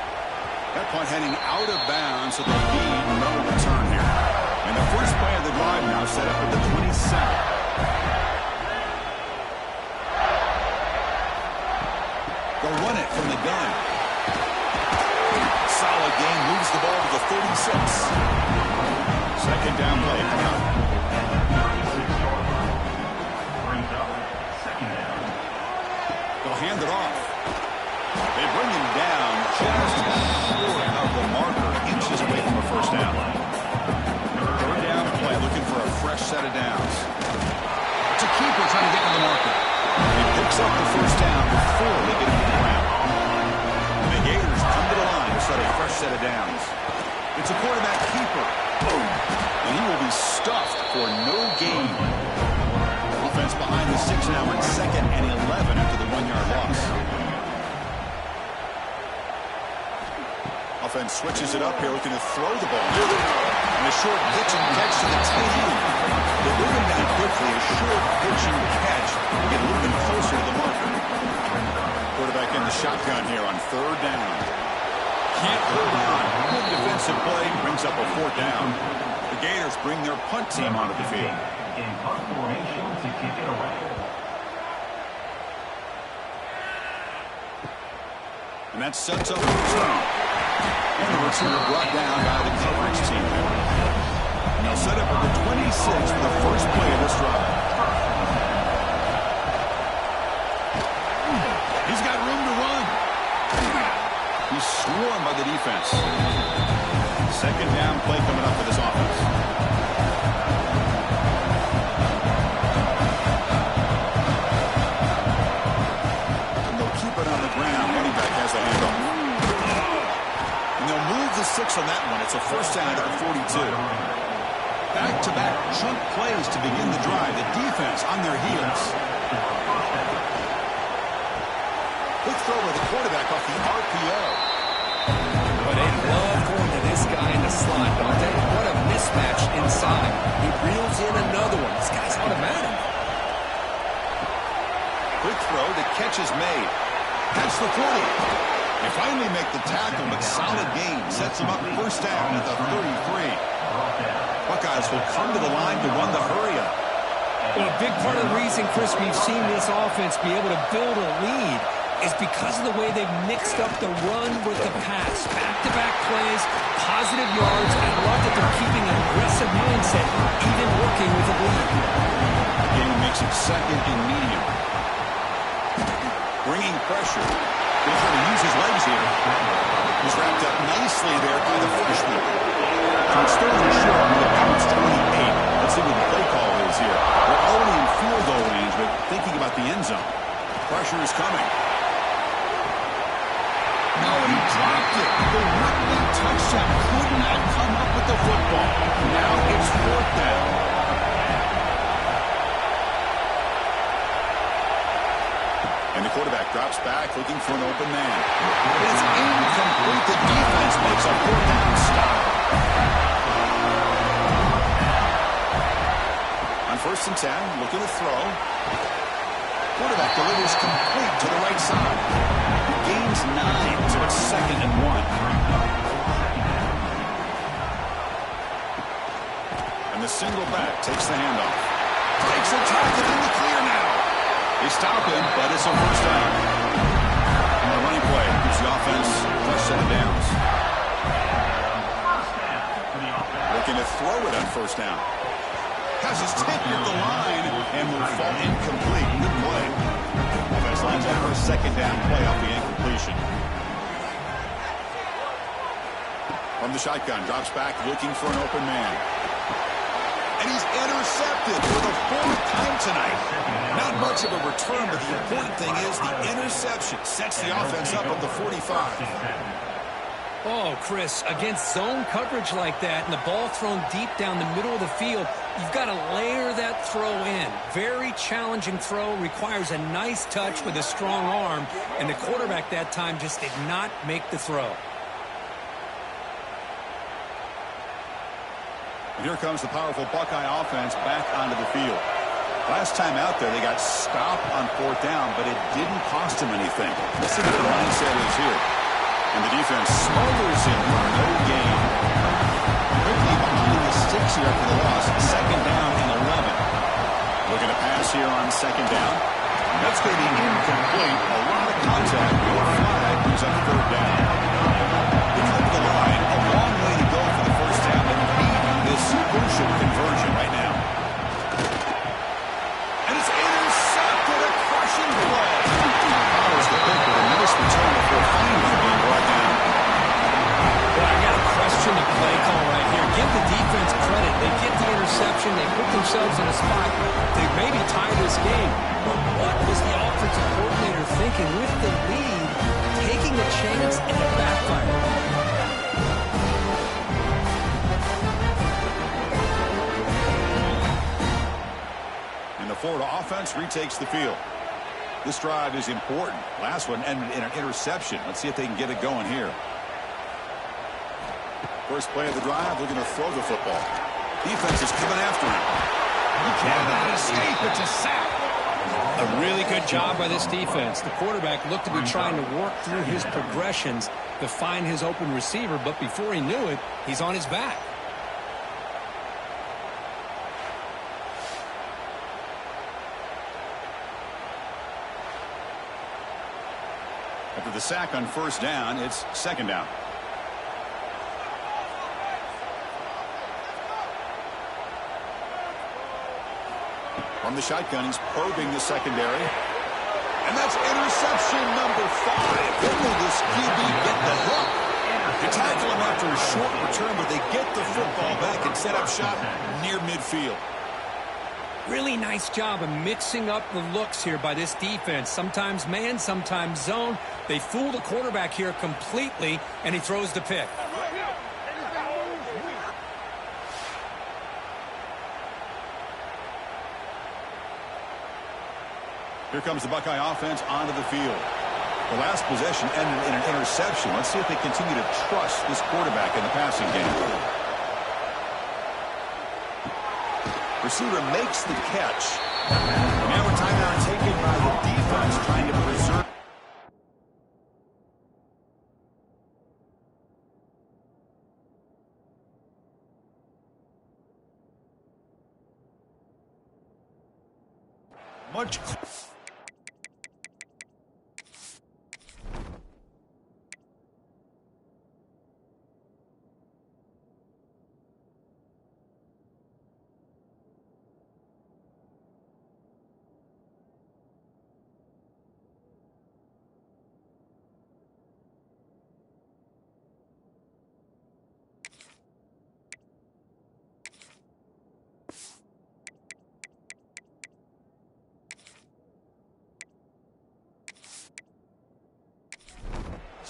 That punt heading out of bounds, so there'll be no return here. And the first play of the drive now set up at the 27. They'll run it from the gun. Solid gain, moves the ball to the 36. Second down play coming up. They'll hand it off. They bring him down just short of the marker, inches away from a first down. Third down play, looking for a fresh set of downs. It's a keeper trying to get to the marker. He picks up the first down before they get him to the ground. And the Gators come to the line to set a fresh set of downs. It's a quarterback keeper. Boom. And he will be stuffed for no gain. Offense behind the 6 now on 2nd and 11 after the 1-yard loss. Offense switches it up here, looking to throw the ball. And a short pitch and catch to the tight end. They move him down quickly. A short pitch and catch to get a little bit closer to the marker. Quarterback in the shotgun here on 3rd down. Can't hold on. Good defensive play brings up a 4th down. The Gators bring their punt team onto the field. In punt formation to kick it away. And that sets up the return. And the returner brought down by the coverage team. And they'll set up at the 26 for the first play of this drive. He's got room to run. He's swarmed by the defense. Second down play coming up for this offense. And they'll keep it on the ground. Running back has the handoff. And they'll move the 6 on that one. It's a first down at the 42. Back-to-back chunk plays to begin the drive. The defense on their heels. Quick throw by the quarterback off the RPO. But they love going to this guy in the slot, don't they? What a mismatch inside. He reels in another one. This guy's automatic. Quick throw. The catch is made. That's the 40. They finally make the tackle, but solid gain. Sets them up first down at the 33. Buckeyes will come to the line to run the hurry-up. Well, a big part of the reason, Chris, we've seen this offense be able to build a lead is because of the way they've mixed up the run with the pass. Back-to-back plays, positive yards. I love that they're keeping an aggressive mindset, even working with a lead. The game makes it 2nd and medium. Bringing pressure. He's going to use his legs here. He's wrapped up nicely there by the freshman. It's third and short with about 28. Let's see what the play call is here. We're already in field goal range, but thinking about the end zone. Pressure is coming. No, he dropped it. The would-be touchdown could not come up with the football. Now it's 4th down. And the quarterback drops back, looking for an open man. It's incomplete. The defense makes a 4th down stop. On 1st and 10, looking to throw. Quarterback delivers complete to the right side. Gains 9, so it's 2nd and 1. And the single back takes the handoff. Takes a tackle in the clear now. They stop him, but it's a first down. And the running play gives the offense fresh set of downs. Looking to throw it on first down. Has his tip at the line and will fall incomplete. Good play. Offense lines up for a 2nd down play off the incompletion. From the shotgun, drops back looking for an open man. And he's intercepted for the 4th time tonight. Not much of a return, but the important thing is the interception sets the offense up at the 45. Oh, Chris, against zone coverage like that and the ball thrown deep down the middle of the field, you've got to layer that throw in. Very challenging throw, requires a nice touch with a strong arm, and the quarterback that time just did not make the throw. And here comes the powerful Buckeye offense back onto the field. Last time out there, they got stopped on 4th down, but it didn't cost them anything. Let's see what the mindset is here. And the defense smothers him for no gain. Quickly behind the sticks here after the loss. 2nd down and 11. Looking to pass here on 2nd down. That's going to be incomplete. A lot of contact. third down. They come to the line, a long way to go for the first down, but needing this crucial conversion right now. And it's intercepted, a crushing play. Powers the pick with a nice return before finally being brought down. Well, I got to question the play call right here. Give the defense credit. They get the interception. They put themselves in a spot to maybe tie this game. But what was the offensive coordinator thinking with the lead, taking a chance and it backfired? And the Florida offense retakes the field. This drive is important. Last one ended in an interception. Let's see if they can get it going here. First play of the drive, looking to throw the football. Defense is coming after him. He cannot escape. It's a sack. A really good job by this defense. The quarterback looked to be trying to work through his progressions to find his open receiver, but before he knew it, he's on his back. After the sack on first down, it's second down. From the shotgun, he's probing the secondary. And that's interception number 5. When will this QB get the hook? They tackle him after a short return, but they get the football back and set up shop near midfield. Really nice job of mixing up the looks here by this defense. Sometimes man, sometimes zone. They fool the quarterback here completely, and he throws the pick. Here comes the Buckeye offense onto the field. The last possession ended in an interception. Let's see if they continue to trust this quarterback in the passing game. Receiver makes the catch. Now a timeout taken by the defense trying to preserve. Much.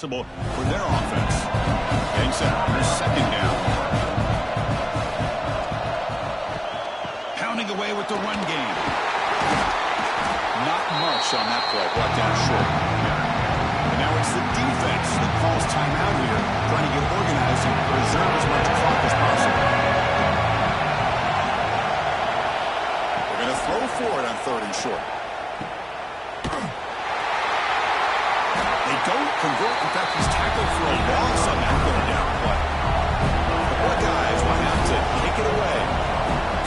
For their offense. Getting set for second down. Pounding away with the run game. Not much on that play. Brought down short. And now it's the defense that calls timeout here, trying to get organized and preserve as much clock as possible. They're going to throw for it on third and short. Don't convert. In fact, he's tackled for a loss on that third down play. The Buckeyes will have to kick it away.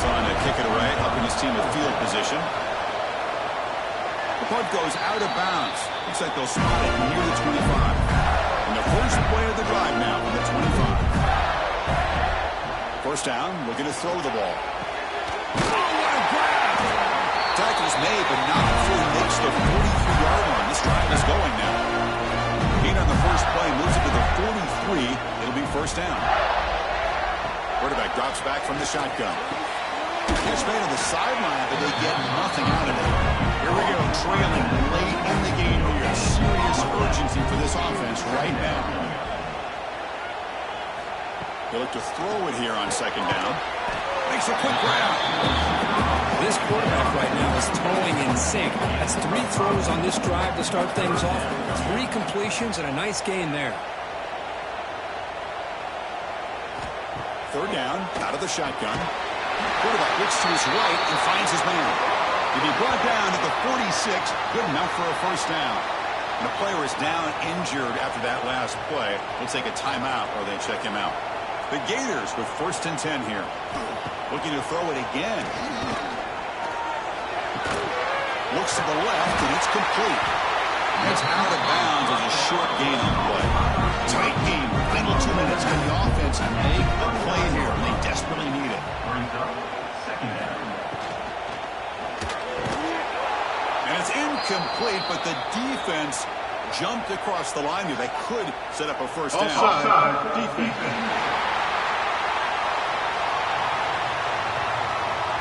Trying to kick it away, helping his team with field position. The punt goes out of bounds. Looks like they'll spot it near the 25. And the first play of the drive now on the 25. First down, looking to throw the ball. Oh, what a grab! Tackle's made, but not before he makes the 43-yard line. This drive is going now. On the first play, moves it to the 43. It'll be first down. Quarterback drops back from the shotgun. Catch made on the sideline, but they get nothing out of it. Here we go, trailing late in the game here. Serious urgency for this offense right now. They look to throw it here on second down. Makes a quick grab. This quarterback right now is throwing in sync. That's 3 throws on this drive to start things off. 3 completions and a nice gain there. Third down, out of the shotgun. Quarterback looks to his right and finds his man. He'll be brought down at the 46. Good enough for a first down. And the player is down injured after that last play. We'll take a timeout or they check him out. The Gators with first and 10 here. Looking to throw it again. Looks to the left, and it's complete. It's out of bounds as a short gain on play. Tight game. Final 2 minutes. Can the offense make a play here? They desperately need it. Second down. And it's incomplete, but the defense jumped across the line here. They could set up a first down. Offside defense.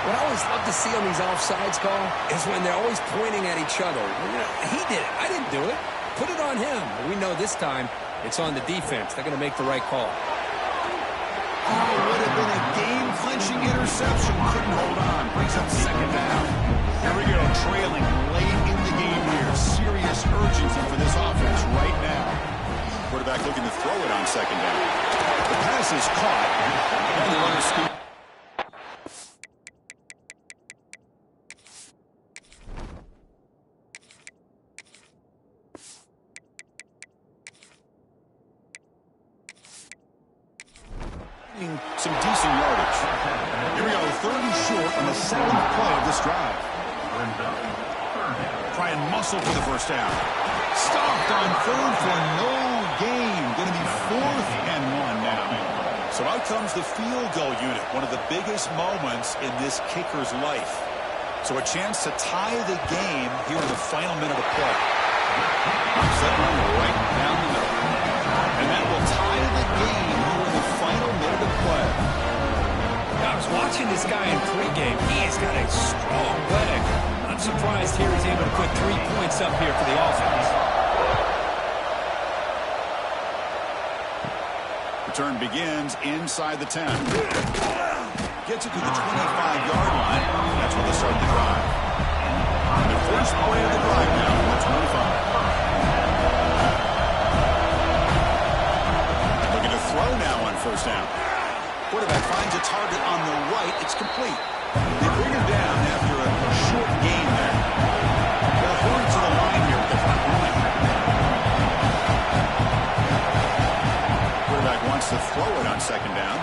What I always love to see on these offsides call is when they're always pointing at each other. You know, he did it. I didn't do it. Put it on him. We know this time it's on the defense. They're going to make the right call. Oh, would have been a game-clinching interception. Couldn't hold on. Brings up second down. Here we go. Trailing late in the game here. Serious urgency for this offense right now. Quarterback looking to throw it on second down. The pass is caught. And the runner scoop. Some decent yardage. Here we go, 30 short on the 7th play of this drive. Try and muscle for the first down. Stopped on third for no gain. Going to be 4th and 1 now. So out comes the field goal unit, one of the biggest moments in this kicker's life. So a chance to tie the game here in the final minute of play. Set one right down the middle. And that will tie the game here in the final minute of play. I was watching this guy in pregame. He's got a strong leg. I'm surprised here he's able to put 3 points up here for the offense. Return begins inside the 10. Gets it to the 25-yard line. That's where they start the drive. The first play of the drive now, the 25. Looking to throw now on first down. Quarterback finds a target on the right. It's complete. They bring him down after a short gain there. They'll hurry to the line here with the front line. Quarterback wants to throw it on second down.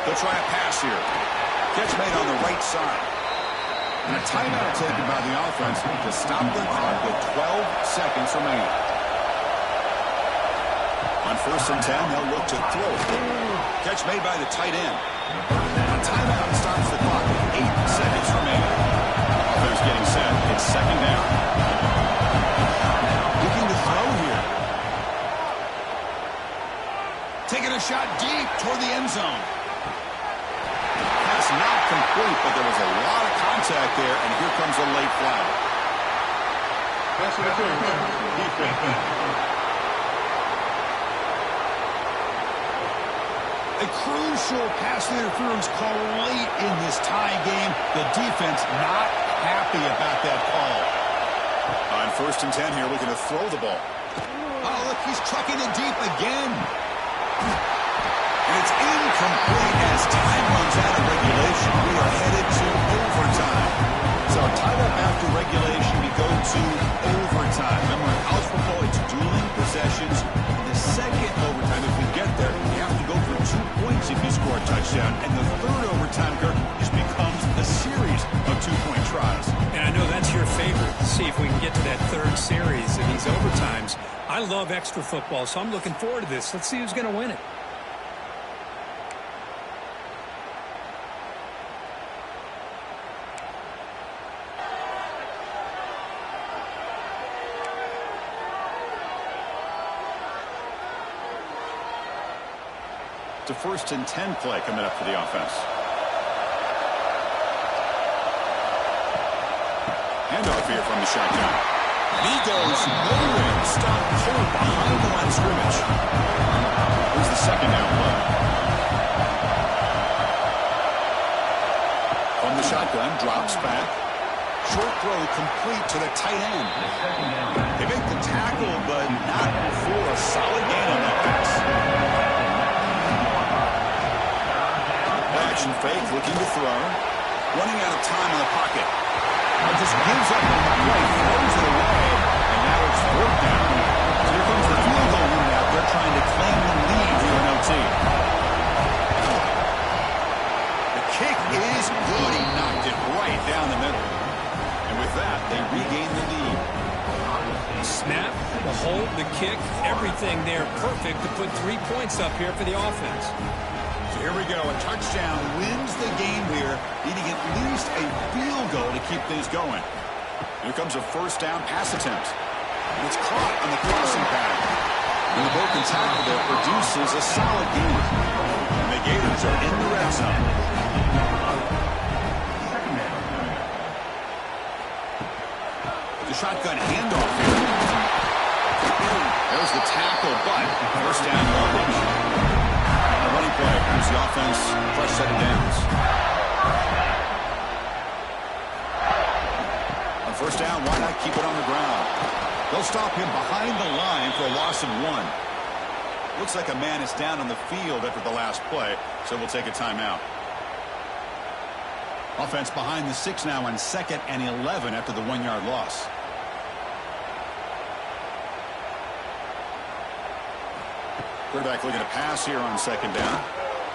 They'll try a pass here. Catch made on the right side. And a timeout taken by the offense to stop the clock with 12 seconds remaining. On first and 10, they'll look to throw it. Catch made by the tight end. A timeout stops the clock with 8 seconds remaining. Offense getting set. It's second down. Looking to throw here. Taking a shot deep toward the end zone. Pass not complete, but there was a lot of contact there, and here comes a late flag. A crucial pass interference call late in this tie game. The defense not happy about that call. On first and 10 here, looking to throw the ball. Oh, look, he's trucking it deep again. And it's incomplete as time runs out of regulation. We are headed to overtime. So tied up after regulation, we go to overtime. Remember, in college football, it's dueling possessions. In the second overtime, if we get there, you have to go for 2 points if you score a touchdown. And the third overtime, Kirk, just becomes a series of 2-point tries. And I know that's your favorite. See if we can get to that third series in these overtimes. I love extra football, so I'm looking forward to this. Let's see who's going to win it. To first and 10 play coming up for the offense. Handoff here from the shotgun. He goes nowhere. Stop cold behind the line of scrimmage. Here's the second down play. From the shotgun, drops back. Short throw complete to the tight end. They make the tackle, but not for a solid gain on that pass. Action fake, looking to throw. Running out of time in the pocket. Just gives up on the play, throws it away, and now it's fourth down. So here comes the field goal unit out there trying to claim the lead here in OT. The kick is good. He knocked it right down the middle. And with that, they regain the lead. Snap, The hold, the kick, everything there perfect to put 3 points up here for the offense. So here we go. A touchdown wins the game here, needing at least a field goal to keep things going. Here comes a first down pass attempt. And it's caught on the crossing pattern. And the broken tackle there produces a solid gain. And the Gators are in the red zone. The shotgun handoff here. There's the tackle, but first down yardage. A running play gives the offense a fresh set of downs. On first down, why not keep it on the ground? They'll stop him behind the line for a loss of 1. Looks like a man is down on the field after the last play, so we'll take a timeout. Offense behind the 6 now on 2nd and 11 after the 1-yard loss. Quarterback looking to pass here on 2nd down.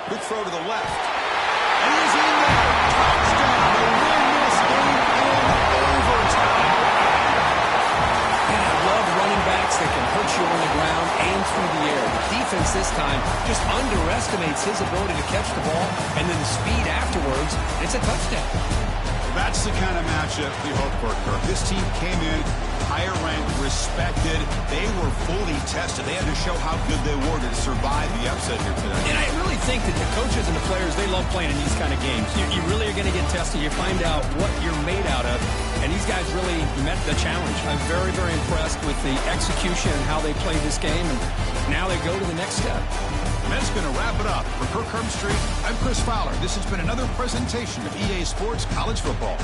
Quick throw to the left. And he's in there. Touchdown. They win this game in overtime. And I love running backs that can hurt you on the ground and through the air. The defense this time just underestimates his ability to catch the ball, and then the speed afterwards, it's a touchdown. That's the kind of matchup we hope for, Kirk. This team came in higher ranked, respected. They were fully tested. They had to show how good they were to survive the upset here today. And I really think that the coaches and the players, they love playing in these kind of games. You really are going to get tested. You find out what you're made out of. And these guys really met the challenge. I'm very, very impressed with the execution and how they played this game. And now they go to the next step. And that's going to wrap it up. For Kirk Herbstreit, I'm Chris Fowler. This has been another presentation of EA Sports College Football.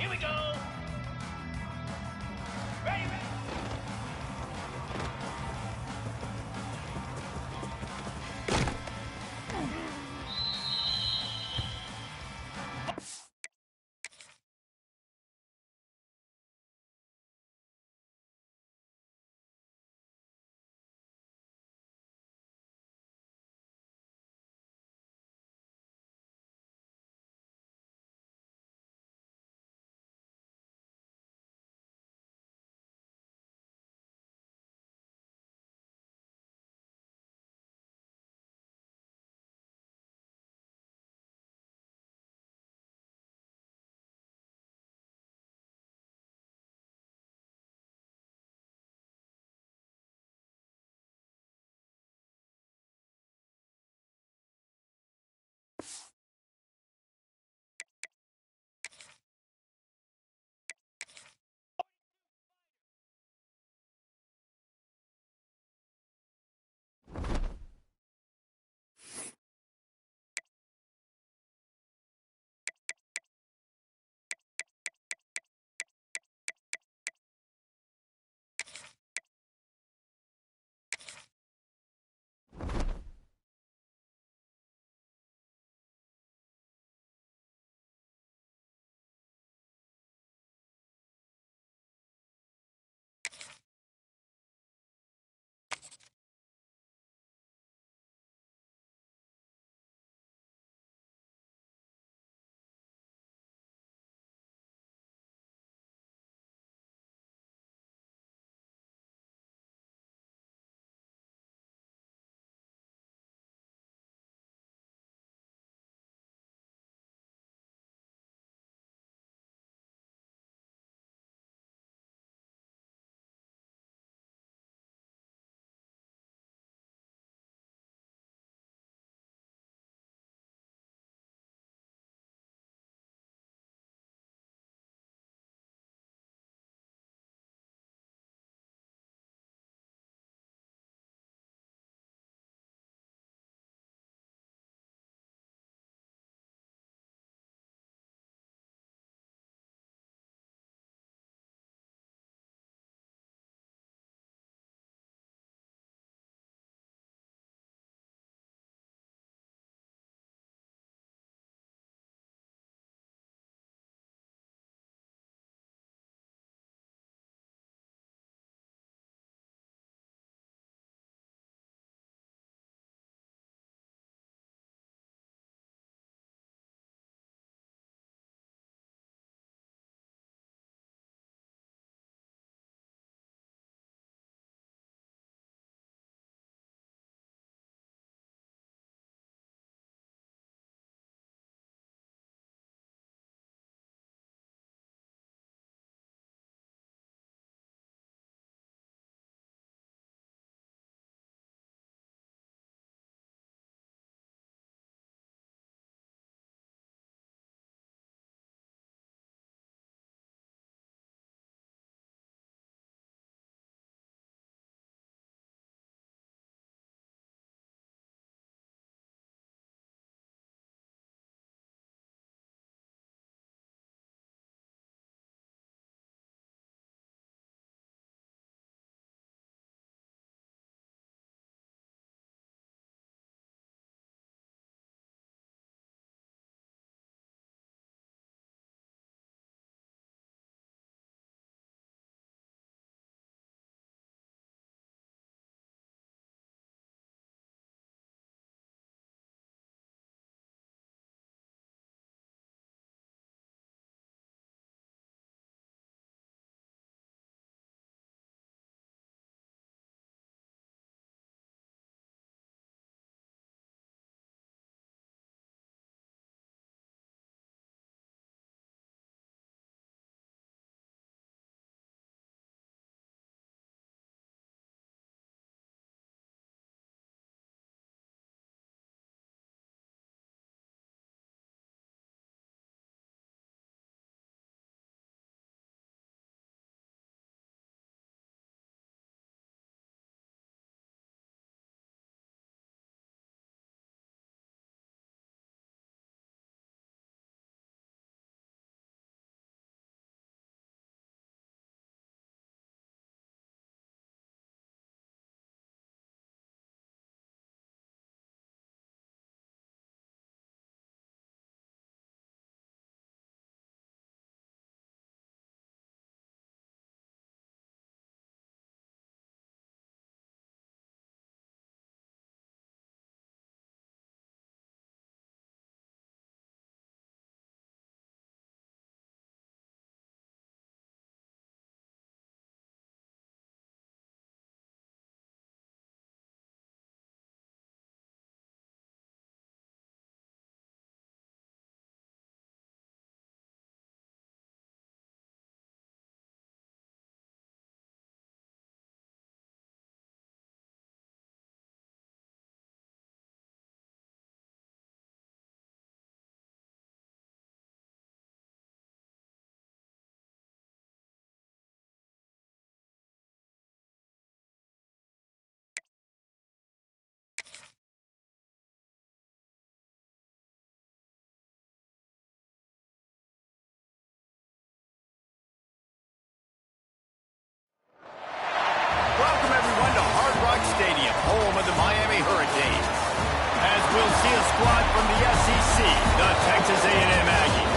Here we go. Ready, ready. squad from the SEC, the Texas A&M Aggies,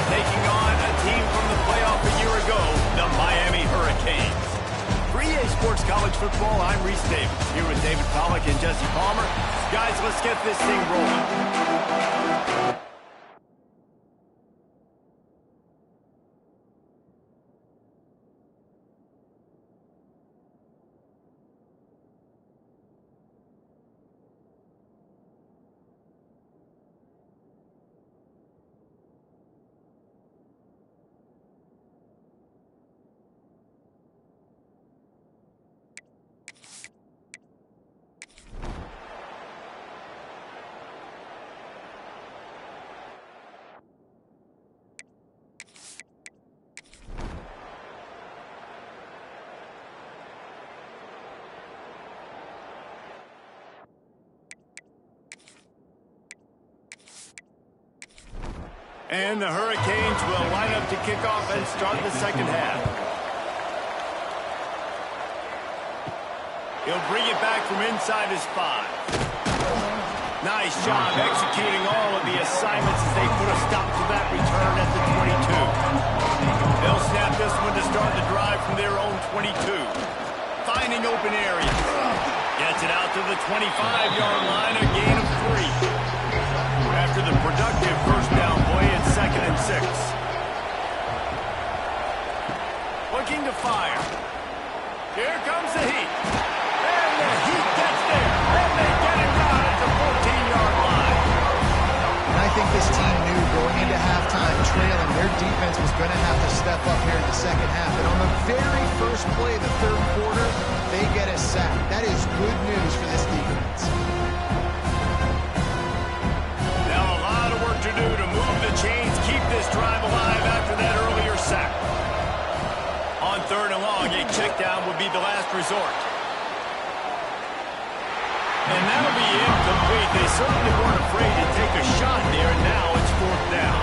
taking on a team from the playoff a year ago, the Miami Hurricanes. For EA Sports College Football, I'm Reese Davis, here with David Pollack and Jesse Palmer. Guys, let's get this thing rolling. And the Hurricanes will line up to kick off and start the second half. He'll bring it back from inside his 5. Nice job executing all of the assignments as they put a stop to that return at the 22. They'll snap this one to start the drive from their own 22. Finding open area. Gets it out to the 25-yard line, a gain of 3. After the productive first down play, it's 2nd and 6. Looking to fire. Here comes the Heat. And the Heat gets there. And they get it down at the 14-yard line. And I think this team knew going into halftime trailing, their defense was going to have to step up here in the second half. And on the very first play of the third quarter, they get a sack. That is good news for this defense. To do to move the chains, keep this drive alive after that earlier sack. On 3rd and long, a check down would be the last resort. And that'll be incomplete. They certainly weren't afraid to take a shot there, and now it's 4th down.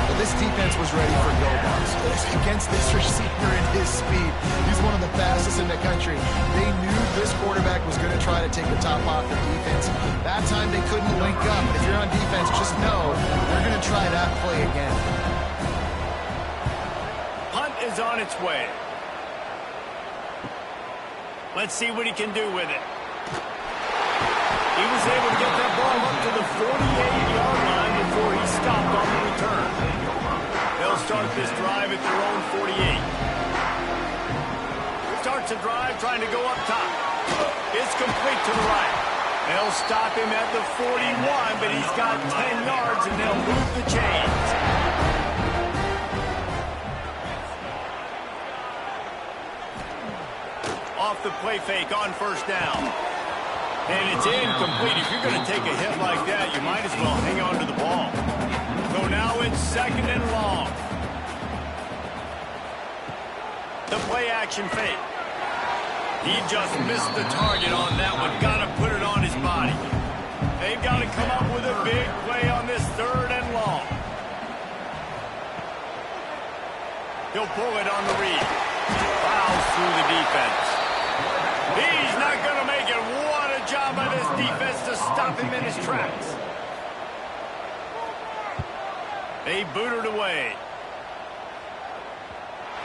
Well, this defense was ready for go bars. Against this receiver and his speed, he's one of the fastest in the country. They knew this quarterback was going to try to take the top off the defense. That time they couldn't link up. If you're on defense, just know they're going to try that play again. Punt is on its way. Let's see what he can do with it. He was able to get that ball up to the 48-yard line before he stopped on the return. They'll start this drive at their own 48. Starts a drive trying to go up top. It's complete to the right. They'll stop him at the 41, but he's got 10 yards, and they'll move the chains. Off the play fake on first down. And it's incomplete. If you're going to take a hit like that, you might as well hang on to the ball. So now it's 2nd and long. The play action fake. He just missed the target on that one. Got to put it on his body. They've got to come up with a big play on this 3rd and long. He'll pull it on the read. Fouls through the defense. He's not going to make it. What a job by this defense to stop him in his tracks. They boot it away.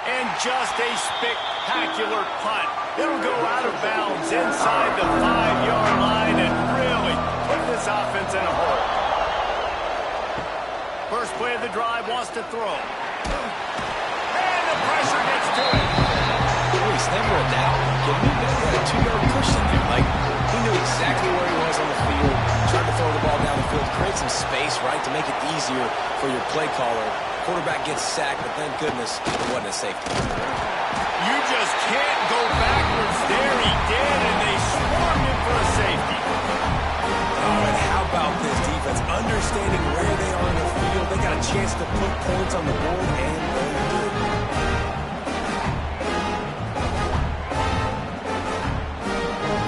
And just a spectacular punt. It'll go out of bounds inside the 5-yard line and really put this offense in a hole. First play of the drive, wants to throw. And the pressure gets to it. It's never a doubt. He had a 2-yard push in there. Like, he knew exactly where he was on the field, tried to throw the ball down the field, create some space, right, to make it easier for your play caller. Quarterback gets sacked, but thank goodness it wasn't a safety. You just can't go backwards there. He did, and they swarmed him for a safety. All right, how about this defense? Understanding where they are in the field, they got a chance to put points on the board, and they did.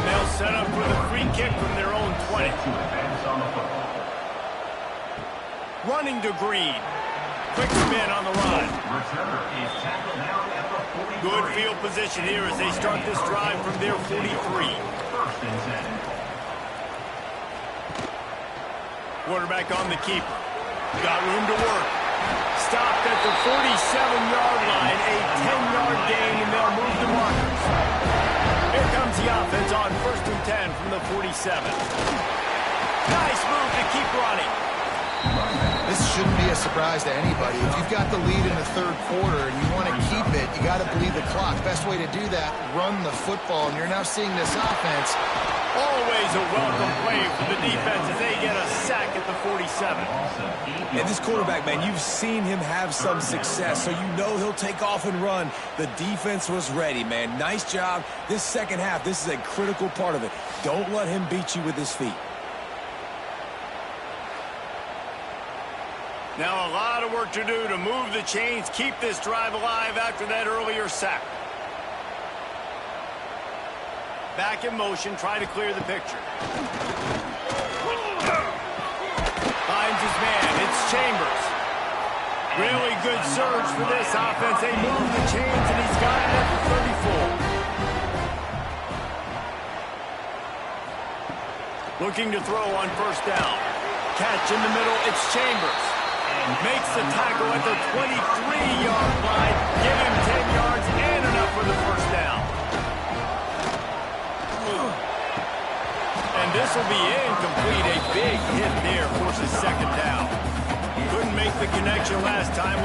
They'll set up for the free kick from their own 20. Running to Green. Quick spin on the run. Good field position here as they start this drive from their 43. Quarterback on the keeper. Got room to work. Stopped at the 47-yard line. A 10-yard gain, and they'll move the markers. Here comes the offense on 1st and 10 from the 47. Nice move to keep running. This shouldn't be a surprise to anybody. If you've got the lead in the third quarter and you want to keep it, you got to bleed the clock. Best way to do that, run the football. And you're now seeing this offense. Always a welcome play for the defense as they get a sack at the 47. And this quarterback, man, you've seen him have some success, so you know he'll take off and run. The defense was ready, man. Nice job. This second half, this is a critical part of it. Don't let him beat you with his feet. Now a lot of work to do to move the chains, keep this drive alive after that earlier sack. Back in motion, try to clear the picture. Finds his man, it's Chambers. Really good surge for this offense. They move the chains, and he's got it at the 34. Looking to throw on 1st down. Catch in the middle, it's Chambers. Makes the tackle at the 23-yard line. Give him 10 yards and enough for the 1st down. And this will be incomplete. A big hit there forces 2nd down. Couldn't make the connection last time.